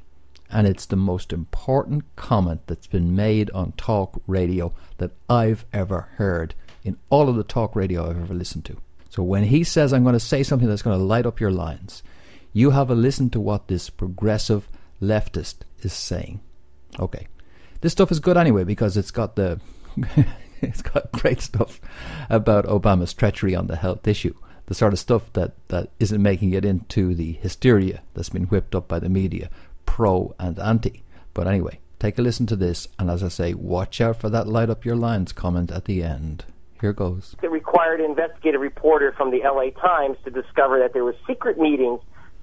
And it's the most important comment that's been made on talk radio that I've ever heard in all of the talk radio I've ever listened to. So when he says, I'm going to say something that's going to light up your lines, you have a listen to what this progressive leftist is saying. Okay. This stuff is good anyway because it's got the... it's got great stuff about Obama's treachery on the health issue. The sort of stuff that isn't making it into the hysteria that's been whipped up by the media, pro and anti. But anyway, take a listen to this, and as I say, watch out for that light up your lines comment at the end. Here goes. It required an investigative reporter from the LA Times to discover that there were secret meetings,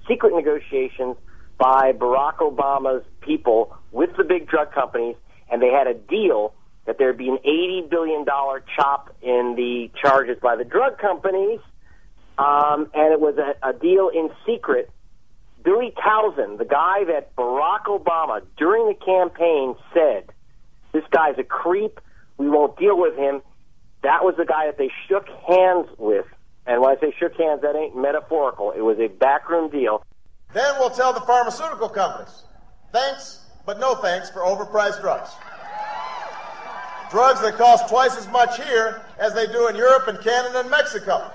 secret negotiations by Barack Obama's people with the big drug companies, and they had a deal that there'd be an $80 billion chop in the charges by the drug companies, and it was a deal in secret. Billy Townsend, the guy that Barack Obama, during the campaign, said, this guy's a creep, we won't deal with him, that was the guy that they shook hands with. And when I say shook hands, that ain't metaphorical. It was a backroom deal. Then we'll tell the pharmaceutical companies, thanks, but no thanks for overpriced drugs. Drugs that cost twice as much here as they do in Europe and Canada and Mexico.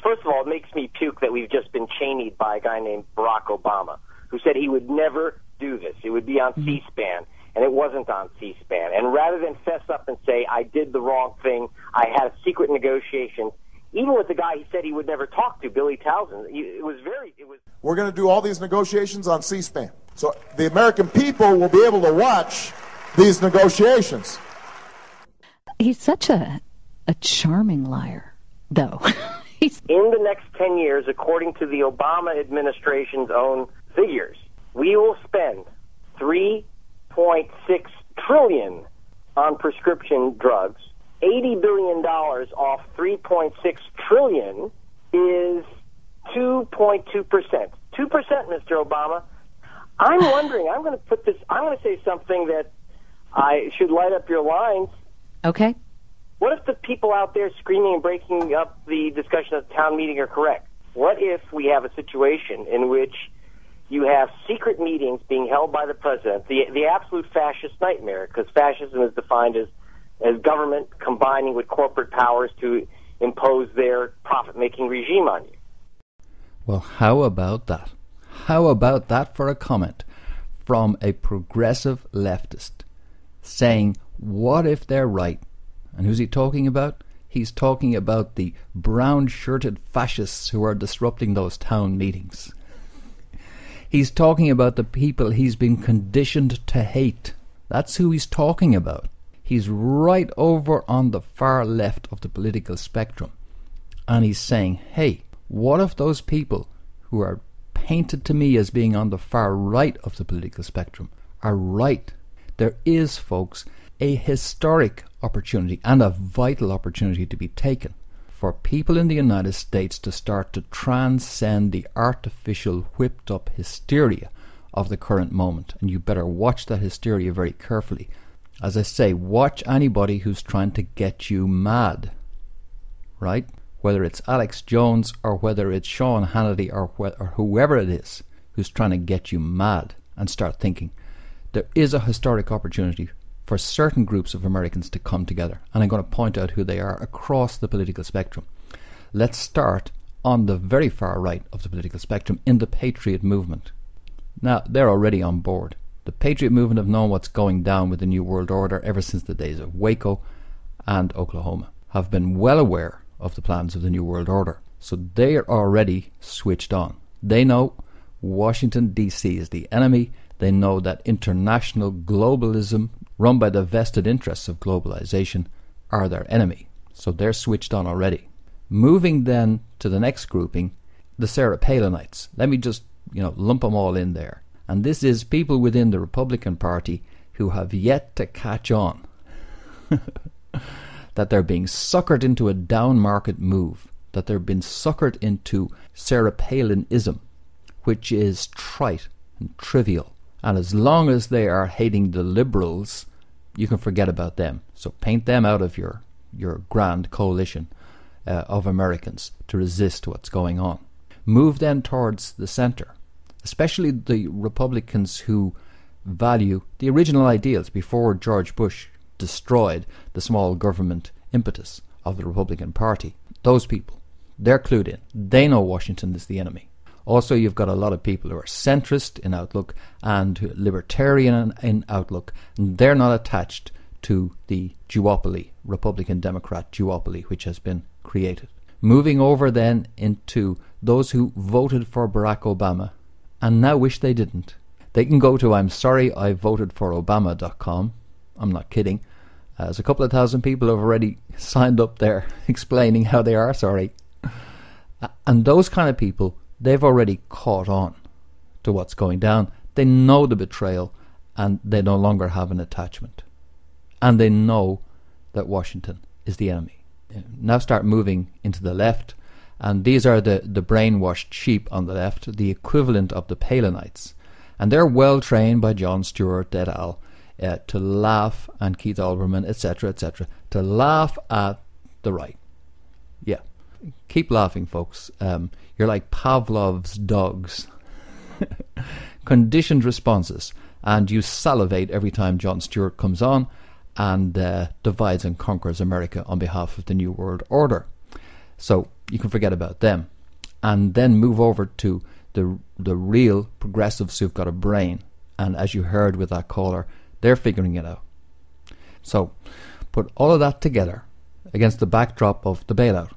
First of all, it makes me puke that we've just been chained by a guy named Barack Obama, who said he would never do this. It would be on C-SPAN, and it wasn't on C-SPAN. And rather than fess up and say, I did the wrong thing, I had secret negotiations, even with the guy he said he would never talk to, Billy Townsend, We're going to do all these negotiations on C-SPAN. So the American people will be able to watch these negotiations. He's such a charming liar, though. In the next 10 years, according to the Obama administration's own figures, we will spend $3.6 trillion on prescription drugs. $80 billion off $3.6 trillion is 2.2%. 2%, Mr. Obama. I'm wondering, I'm going to say something that I should light up your lines. Okay. What if the people out there screaming and breaking up the discussion at the town meeting are correct? What if we have a situation in which you have secret meetings being held by the president, the absolute fascist nightmare, because fascism is defined as government combining with corporate powers to impose their profit-making regime on you? Well, how about that? How about that for a comment from a progressive leftist saying, what if they're right? And who's he talking about? He's talking about the brown-shirted fascists who are disrupting those town meetings. He's talking about the people he's been conditioned to hate. That's who he's talking about. He's right over on the far left of the political spectrum. And he's saying, hey, what if those people who are painted to me as being on the far right of the political spectrum are right? There is, folks, a historic opportunity and a vital opportunity to be taken for people in the United States to start to transcend the artificial whipped up hysteria of the current moment. And you better watch that hysteria very carefully. As I say, watch anybody who's trying to get you mad, right? Whether it's Alex Jones or whether it's Sean Hannity or whoever it is who's trying to get you mad. and start thinking. There is a historic opportunity for certain groups of Americans to come together, and I'm going to point out who they are across the political spectrum. Let's start on the very far right of the political spectrum in the Patriot movement. Now, they're already on board. The Patriot movement have known what's going down with the New World Order ever since the days of Waco and Oklahoma, have been well aware of the plans of the New World Order. So they are already switched on. They know Washington, D.C. is the enemy. They know that international globalism, run by the vested interests of globalization, are their enemy. So they're switched on already. Moving then to the next grouping, the Sarah Palinites. Let me just, lump them all in there. And this is people within the Republican Party who have yet to catch on that they're being suckered into a down market move, that they've been suckered into Sarah Palinism, which is trite and trivial. And as long as they are hating the liberals, you can forget about them. So paint them out of your grand coalition of Americans to resist what's going on. Move then towards the centre, especially the Republicans who value the original ideals before George Bush destroyed the small government impetus of the Republican Party. Those people, they're clued in. They know Washington is the enemy. Also, you've got a lot of people who are centrist in outlook and libertarian in outlook, and they're not attached to the duopoly, Republican-Democrat duopoly, which has been created. Moving over then into those who voted for Barack Obama and now wish they didn't. They can go to I'mSorryIVotedForObama.com. I'm not kidding. There's a couple of thousand people who have already signed up there explaining how they are sorry. And those kind of people, they've already caught on to what's going down. They know the betrayal and they no longer have an attachment. And they know that Washington is the enemy. Now start moving into the left, and these are the brainwashed sheep on the left, the equivalent of the Palinites. And they're well trained by Jon Stewart et al. To laugh, and Keith Olbermann, etc., to laugh at the right. Yeah. Keep laughing, folks. You're like Pavlov's dogs. Conditioned responses. And you salivate every time Jon Stewart comes on and divides and conquers America on behalf of the New World Order. So you can forget about them. And then move over to the real progressives who've got a brain. And as you heard with that caller, they're figuring it out. So put all of that together against the backdrop of the bailout,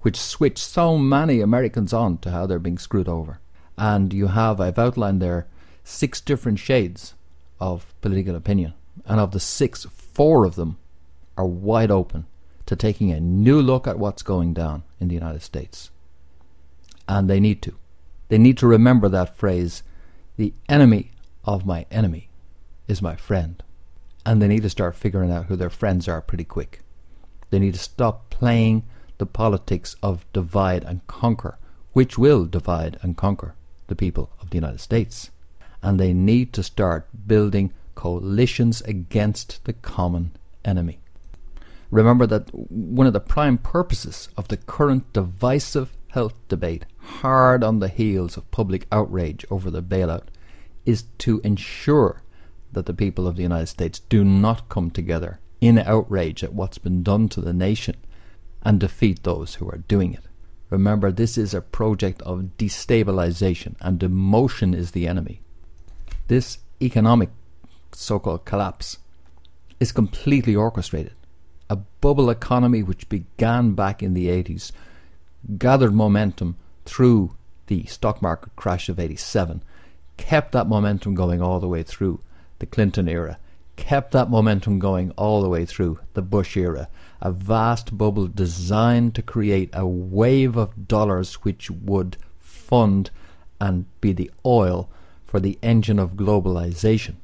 which switched so many Americans on to how they're being screwed over. And you have, I've outlined there, 6 different shades of political opinion. And of the 6, 4 of them are wide open to taking a new look at what's going down in the United States. And they need to. They need to remember that phrase, the enemy of my enemy is my friend. And they need to start figuring out who their friends are pretty quick. They need to stop playing the politics of divide and conquer, which will divide and conquer the people of the United States. And they need to start building coalitions against the common enemy. Remember that one of the prime purposes of the current divisive health debate, hard on the heels of public outrage over the bailout, is to ensure that the people of the United States do not come together in outrage at what's been done to the nation and defeat those who are doing it. Remember, this is a project of destabilization, and emotion is the enemy. This economic so-called collapse is completely orchestrated. A bubble economy which began back in the 80s, gathered momentum through the stock market crash of 87, kept that momentum going all the way through the Clinton era, kept that momentum going all the way through the Bush era. A vast bubble designed to create a wave of dollars which would fund and be the oil for the engine of globalization,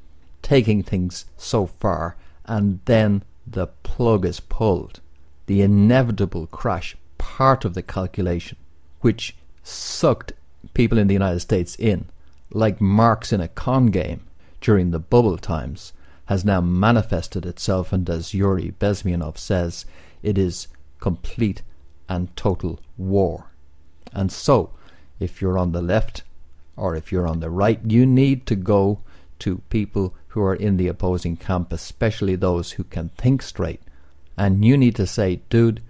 taking things so far, and then the plug is pulled. The inevitable crash, part of the calculation, which sucked people in the United States in, like marks in a con game during the bubble times, has now manifested itself, and as Yuri Bezmenov says, it is complete and total war. And so, if you're on the left or if you're on the right, you need to go to people who are in the opposing camp, especially those who can think straight. And you need to say, dude,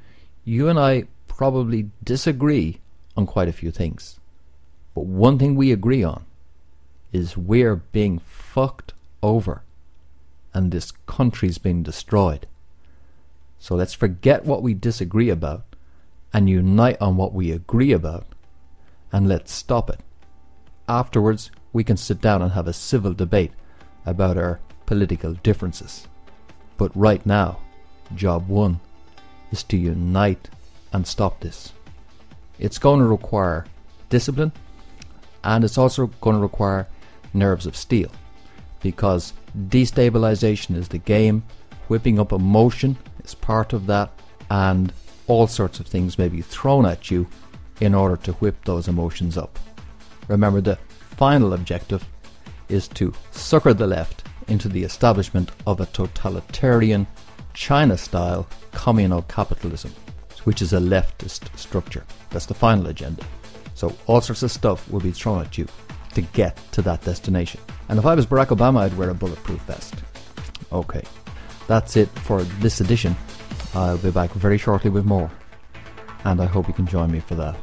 you and I probably disagree on quite a few things. But one thing we agree on is we're being fucked over and this country's being destroyed. So let's forget what we disagree about and unite on what we agree about, and let's stop it. Afterwards, we can sit down and have a civil debate about our political differences. But right now, job one is to unite and stop this. It's going to require discipline, and it's also going to require nerves of steel, because destabilization is the game, whipping up emotion is part of that, and all sorts of things may be thrown at you in order to whip those emotions up. Remember, the final objective is to sucker the left into the establishment of a totalitarian China-style communal capitalism, which is a leftist structure. That's the final agenda. So all sorts of stuff will be thrown at you to get to that destination. And if I was Barack Obama, I'd wear a bulletproof vest. Okay, that's it for this edition. I'll be back very shortly with more, and I hope you can join me for that.